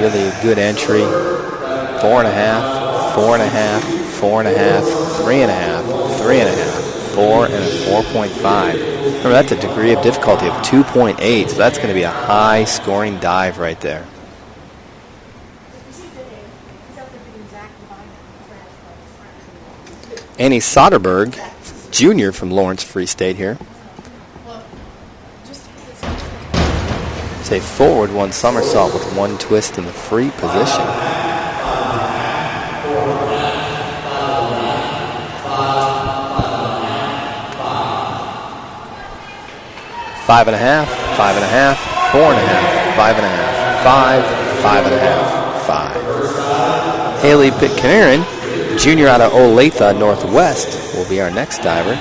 Really a good entry. 4.5, 4.5, 4.5, 3.5, 3.5, 4, and a 4.5. Remember, that's a degree of difficulty of 2.8, so that's going to be a high scoring dive right there. Annie Soderberg, junior from Lawrence Free State here. Say forward 1 somersault with 1 twist in the free position. 5.5, 5.5, 4.5, 5.5, 5, 5.5, 5. Haley Pitcairn, junior out of Olathe Northwest, will be our next diver.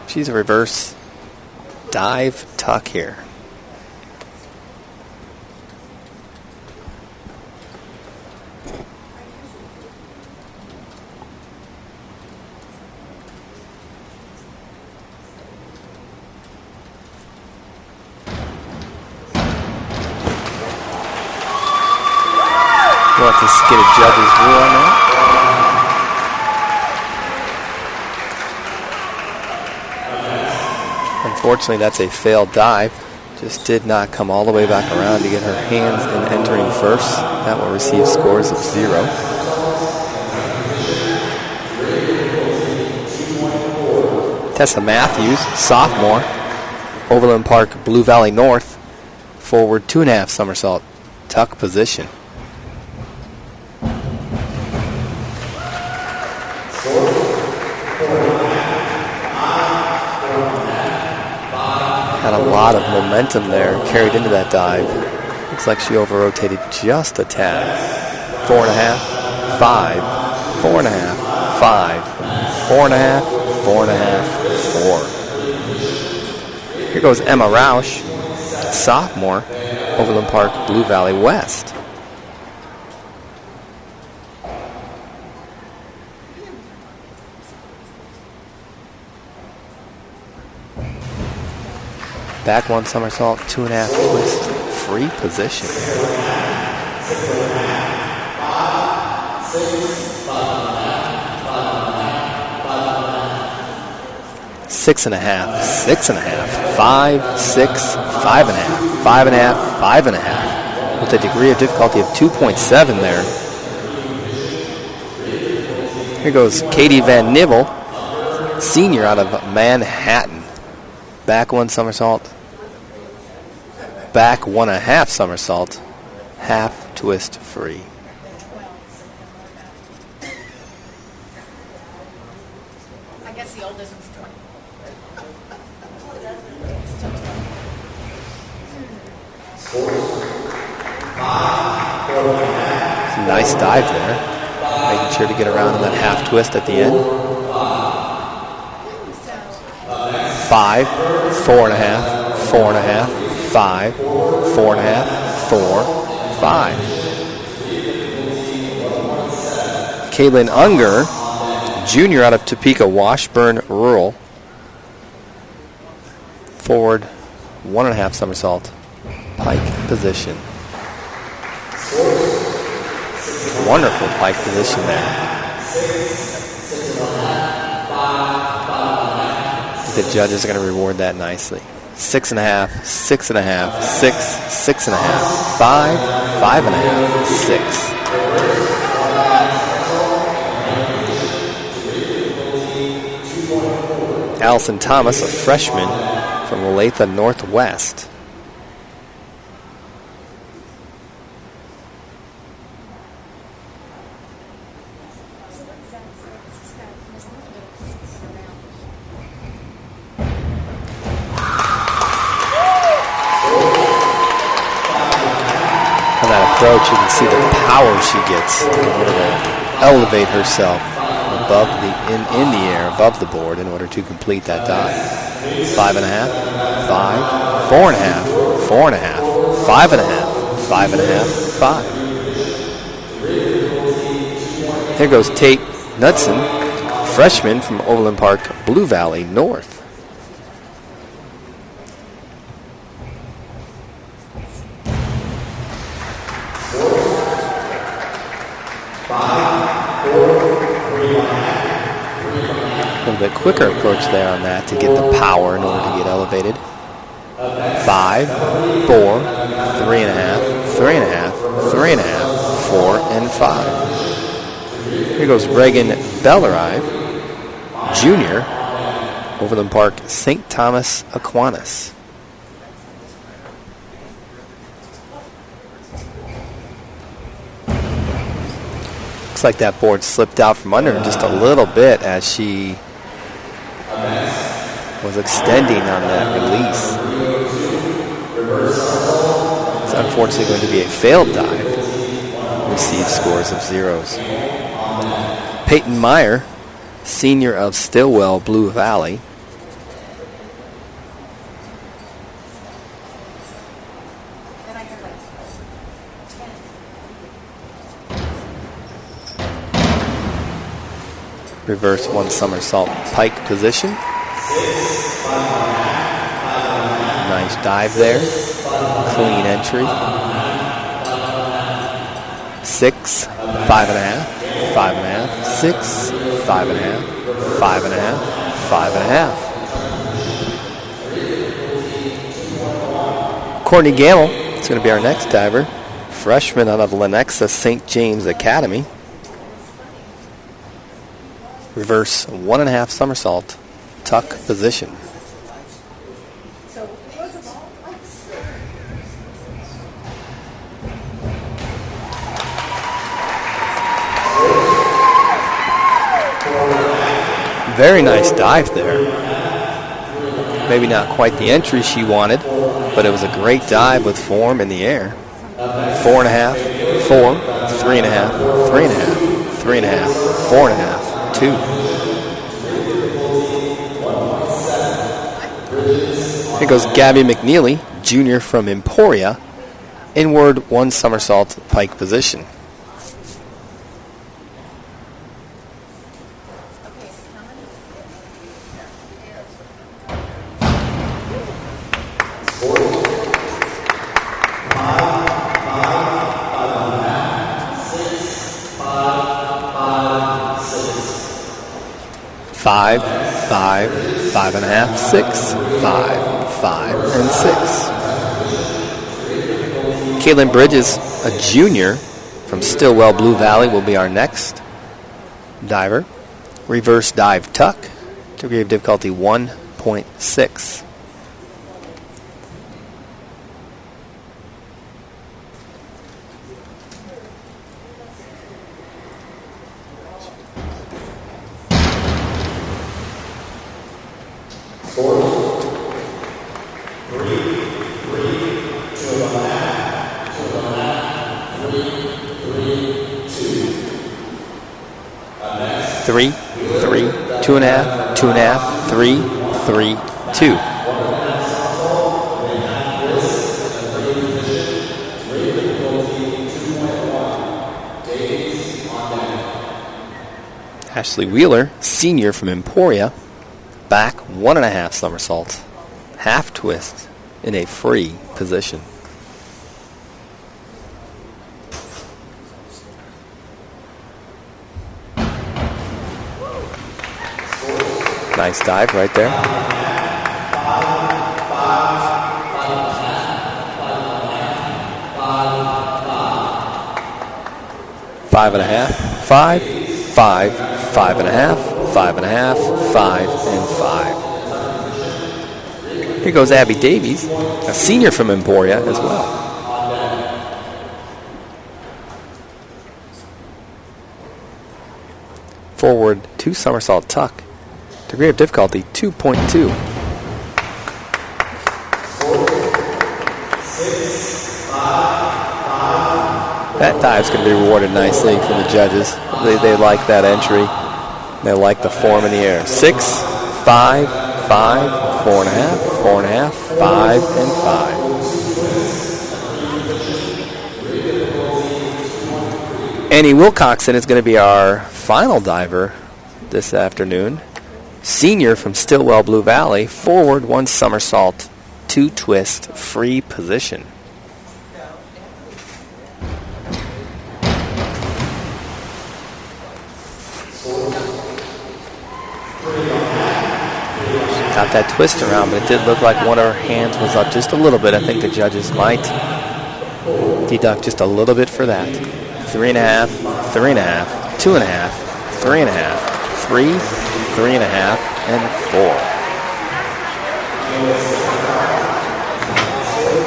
She's a reverse dive tuck here. We'll have to get a judge's rule on that. Unfortunately, that's a failed dive. Just did not come all the way back around to get her hands in entering first. That will receive scores of 0. Tessa Matthews, sophomore, Overland Park, Blue Valley North, forward 2.5 somersault, tuck position. Had a lot of momentum there carried into that dive. Looks like she over-rotated just a tad. 4.5, 5, 4.5, 5, 4.5, 4.5, 4. Here goes Emma Roush, sophomore, Overland Park, Blue Valley West. Back 1 somersault, 2.5 twist, free position. 6.5, 6.5, 5, 6, 5.5, 5.5, 5.5, with a degree of difficulty of 2.7 there. Here goes Katie Van Nibel, senior out of Manhattan. Back 1 somersault, back 1.5 somersault, half twist free. guess the oldest one's 20. Some nice dive there. Making sure to get around in that half twist at the end. 5, 4.5, 4.5, 5, 4.5, 4, 5. Caitlin Unger, junior out of Topeka, Washburn Rural. Forward, 1.5 somersault, pike position. Wonderful pike position there. The judges are going to reward that nicely. 6.5, 6.5, 6, 6.5, 5, 5.5, 6. Allison Thomas, a freshman from Olathe Northwest. Approach, you can see the power she gets in order to elevate herself above in the air, above the board, in order to complete that dive. 5.5, 5, 4.5, 4.5, 5.5, 5.5, 5. Here goes Tate Knudsen, freshman from Overland Park, Blue Valley North. A little bit quicker approach there on that to get the power in order to get elevated. 5, 4, 3.5, 3.5, 3.5, 4, and 5. Here goes Reagan Bellerive, junior, Overland Park, St. Thomas Aquinas. Looks like that board slipped out from under her just a little bit as she was extending on that release. It's unfortunately going to be a failed dive. Receive scores of zeros. Peyton Meyer, senior of Stillwell, Blue Valley. Reverse 1 somersault pike position. Nice dive there. Clean entry. 6, 5.5, 5.5, 6, 5.5, 5.5, 5.5. Courtney Gamble is going to be our next diver. Freshman out of Lenexa St. James Academy. Reverse 1.5 somersault, tuck position. Very nice dive there. Maybe not quite the entry she wanted, but it was a great dive with form in the air. 4.5, 4, 3.5, 3.5, 3.5, 4.5. 2. Here goes Gabby McNeely, junior from Emporia, inward 1 somersault pike position. Five, 5, 5.5, 6, 5, 5, and 6. Caitlin Bridges, a junior from Stillwell, Blue Valley, will be our next diver. Reverse dive tuck, degree of difficulty 1.6. 3, 3, 2.5, 2.5, 3, 3, 2. Ashley Wheeler, senior from Emporia, back 1.5 somersaults, half twist in a free position. Nice dive right there. 5.5, 5, 5, 5.5, 5.5, 5, and 5. Here goes Abby Davies, a senior from Emporia as well. Forward 2 somersault tuck. Degree of difficulty 2.2. That dive's going to be rewarded nicely for the judges. They like that entry. They like the form in the air. 6, 5, 5, 4.5, 4.5, 5, and 5. Annie Wilcoxon is going to be our final diver this afternoon. Senior from Stillwell Blue Valley, forward 1 somersault, 2 twist, free position. Got that twist around, but it did look like one of her hands was up just a little bit. I think the judges might deduct just a little bit for that. 3.5, 3.5, 2.5, 3.5, 3, 3.5, and 4.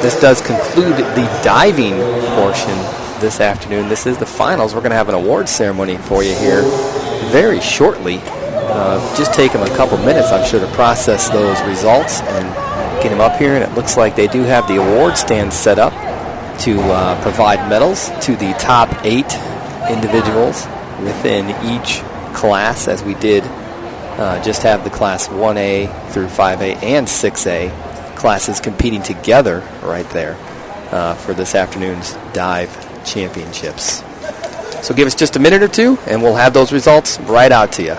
This does conclude the diving portion this afternoon. This is the finals. We're going to have an award ceremony for you here very shortly. Just take them a couple minutes, I'm sure, to process those results and get them up here. And it looks like they do have the award stand set up to provide medals to the top 8 individuals within each class, as we did just have the class 1A through 5A and 6A classes competing together right there for this afternoon's dive championships. So give us just a minute or two, and we'll have those results right out to you.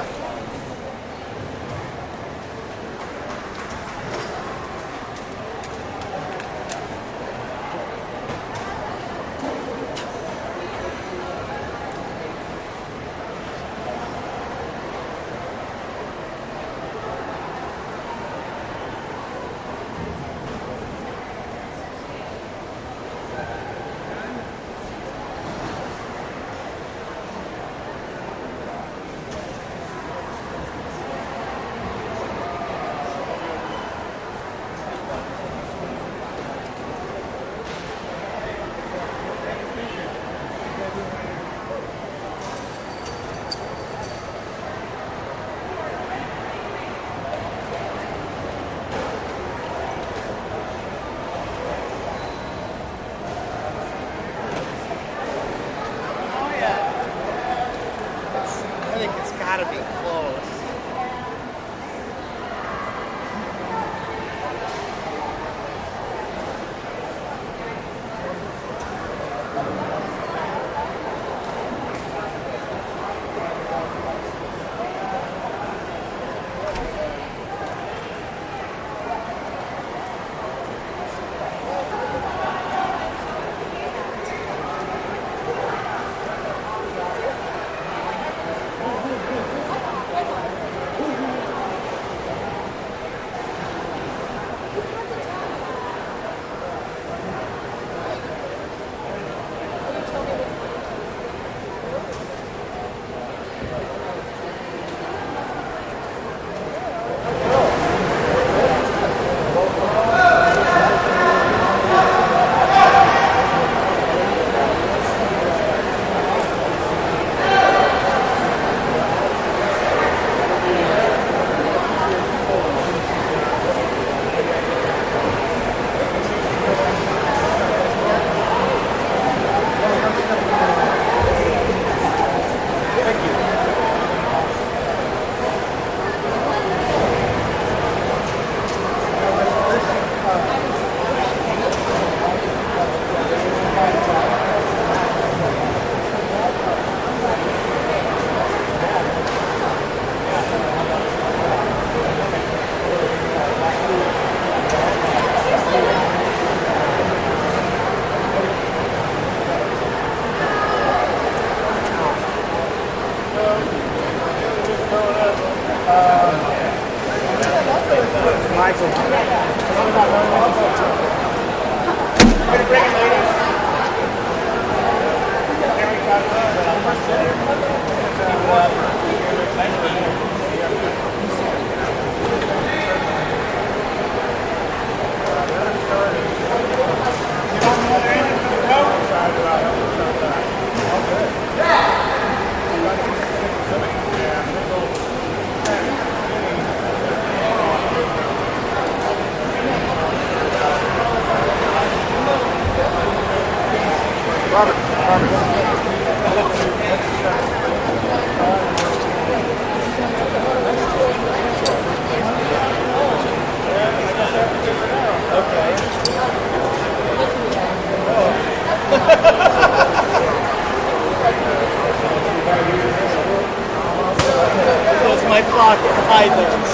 That's my pocket. Hide there.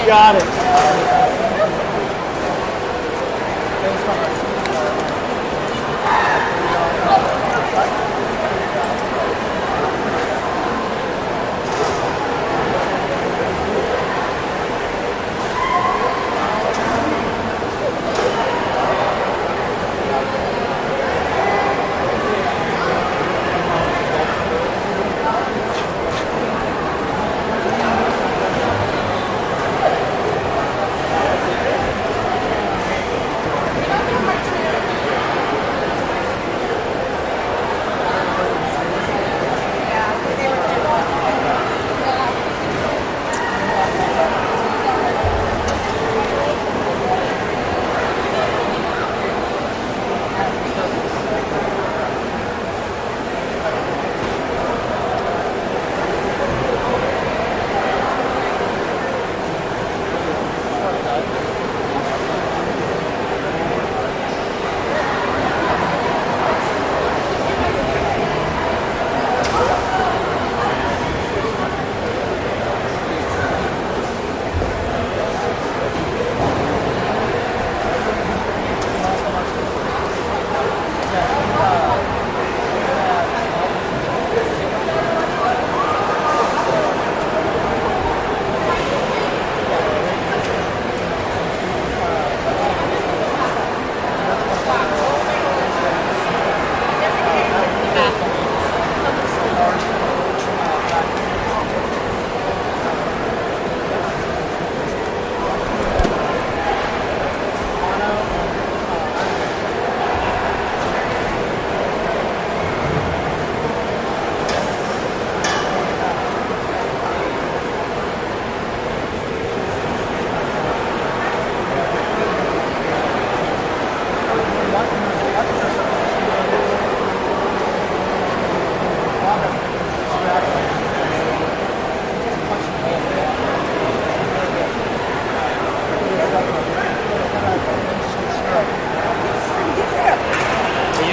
Got it.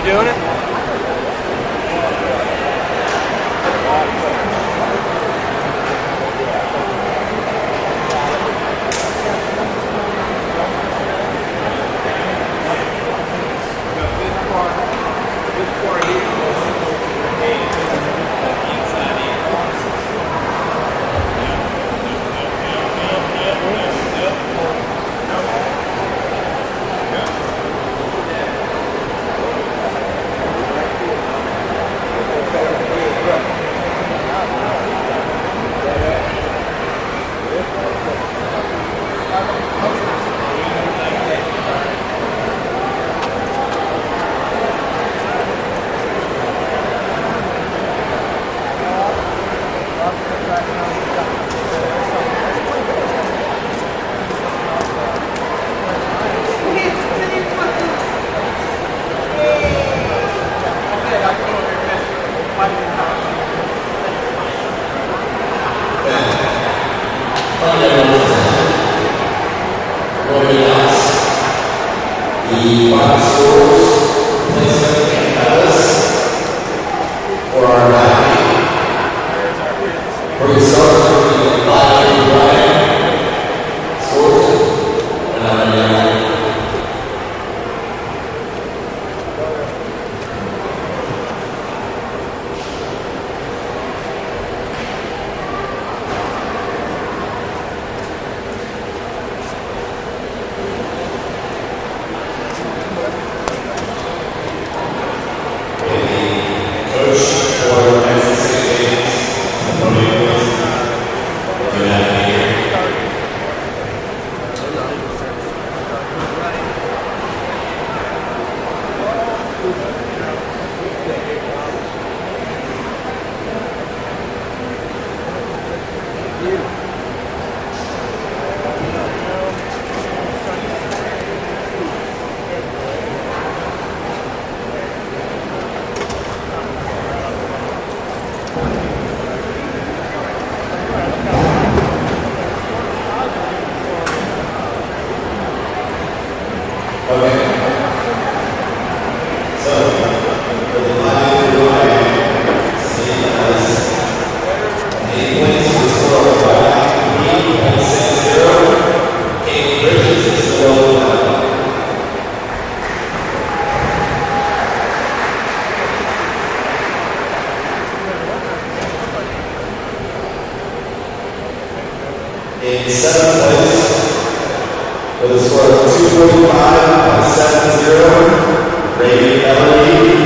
doing it? In seventh place, with a score of 245.70, Ray Ellery.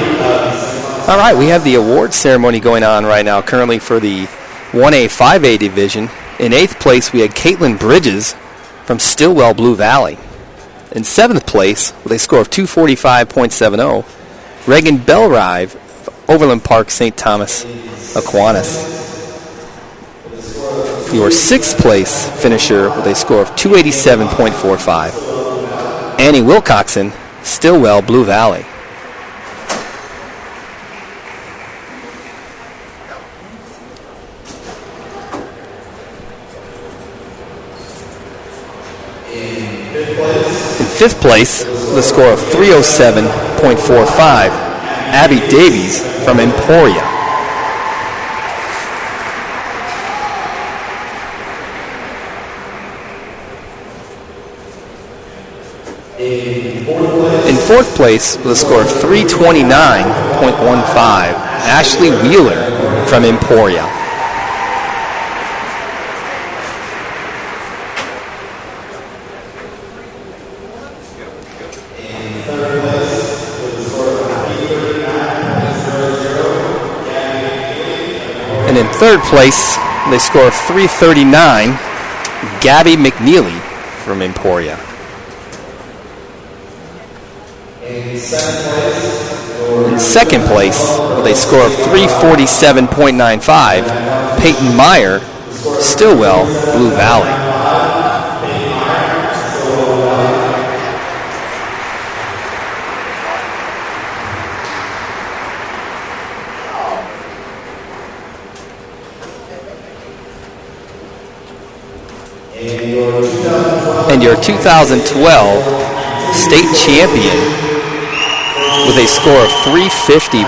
All right, we have the awards ceremony going on right now, currently for the 1A, 5A division. In 8th place, we had Caitlin Bridges from Stillwell, Blue Valley. In 7th place, with a score of 245.70, Reagan Belrive, Overland Park, St. Thomas, Aquinas. Your 6th place finisher with a score of 287.45, Annie Wilcoxon, Stillwell, Blue Valley. In 5th place, with a score of 307.45, Abby Davies from Emporia. In 4th place, with a score of 329.15, Ashley Wheeler from Emporia. And in 3rd place, with a score of 339, Gabby McNeely from Emporia. In 2nd place, with a score of 347.95, Peyton Meyer, Stillwell, Blue Valley. And your 2012 state champion, with a score of 350.10,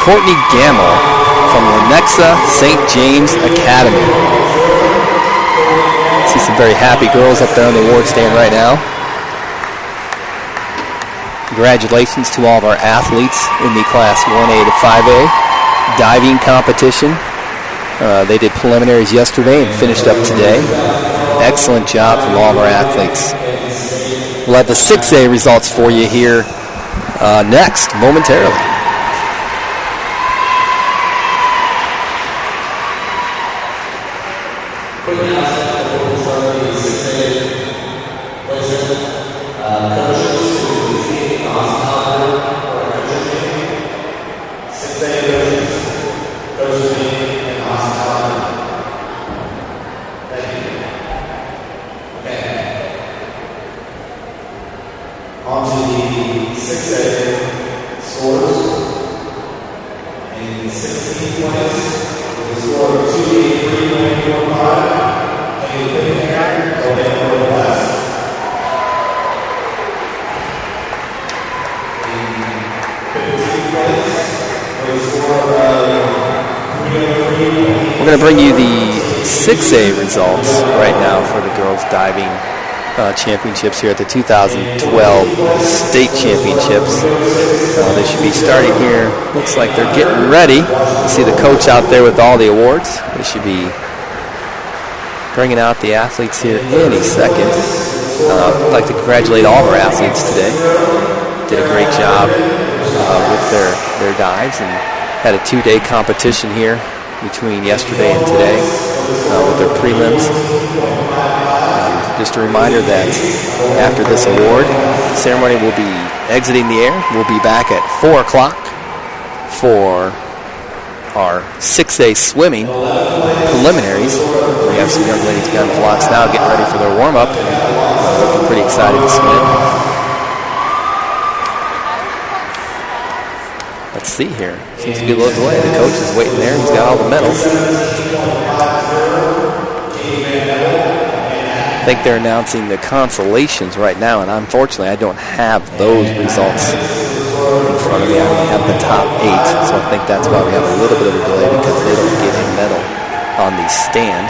Courtney Gamble from Lenexa St. James Academy. See some very happy girls up there on the award stand right now. Congratulations to all of our athletes in the Class 1A to 5A diving competition. They did preliminaries yesterday and finished up today. Excellent job from all of our athletes. We'll have the 6A results for you here next, momentarily. We're going to bring you the 6A results right now for the girls diving championships here at the 2012 state championships. They should be starting here. Looks like they're getting ready. You see the coach out there with all the awards. They should be bringing out the athletes here any second. I'd like to congratulate all of our athletes today. Did a great job with their dives and had a 2-day competition here between yesterday and today with their prelims. Just a reminder that after this award ceremony will be exiting the air. We'll be back at 4 o'clock for our 6A swimming preliminaries. We have some young ladies gun blocks now getting ready for their warm-up. Looking pretty excited to swim. Let's see here. Seems to be a little delay. The coach is waiting there. He's got all the medals. I think they're announcing the consolations right now, and unfortunately I don't have those results in front of me. I only have the top 8, so I think that's why we have a little bit of a delay, because they don't get a medal on the stand.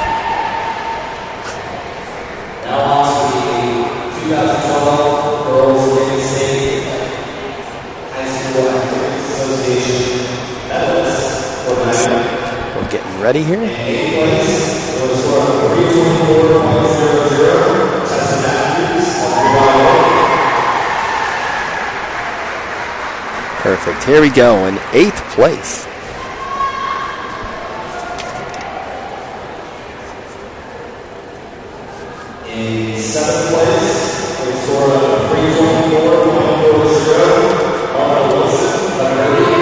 Now on to the 2012 Girls State High School Athletics Association medalists for We're getting ready here. Perfect. Here we go in 8th place. In 7th place, we scored a 324.40. Arnold Wilson, Liberty.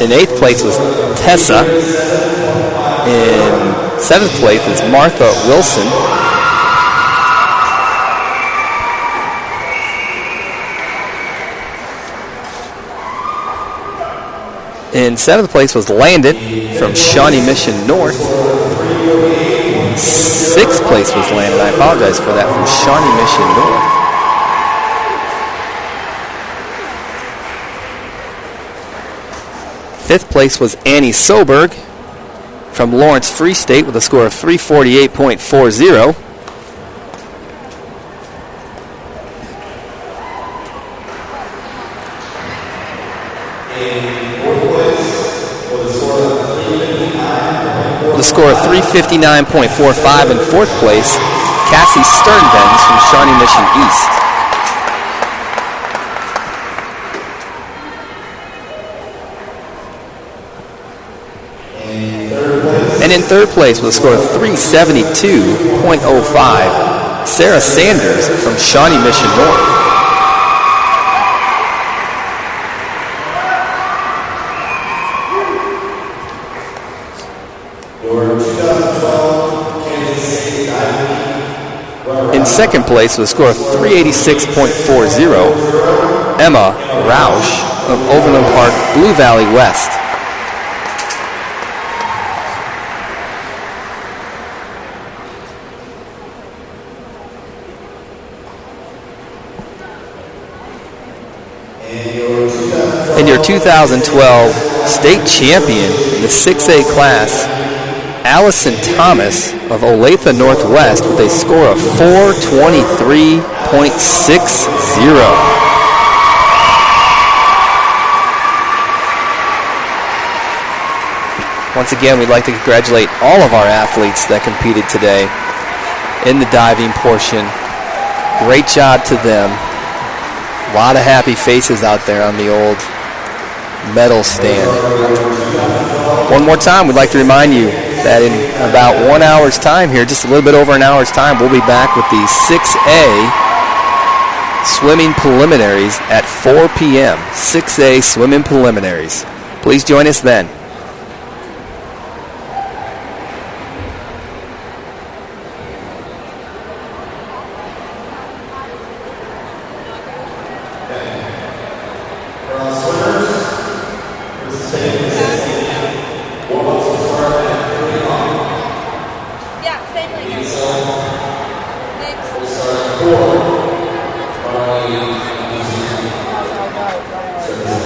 In 8th place was Tessa. In 7th place is Martha Wilson. In 7th place was Landon from Shawnee Mission North. 6th place was Landon. I apologize for that, from Shawnee Mission North. 5th place was Annie Soberg from Lawrence Free State with a score of 348.40. With a score of 359.45 in 4th place, Cassie Sternbens from Shawnee Mission East. And in 3rd place with a score of 372.05, Sarah Sanders from Shawnee Mission North. In 2nd place with a score of 386.40, Emma Roush of Overland Park, Blue Valley West. And your 2012 state champion in the 6A class, Allison Thomas of Olathe Northwest, with a score of 423.60. Once again, we'd like to congratulate all of our athletes that competed today in the diving portion. Great job to them. A lot of happy faces out there on the old medal stand. One more time, we'd like to remind you that in about 1 hour's time here, just a little bit over an hour's time, we'll be back with the 6A swimming preliminaries at 4 p.m. 6A swimming preliminaries. Please join us then.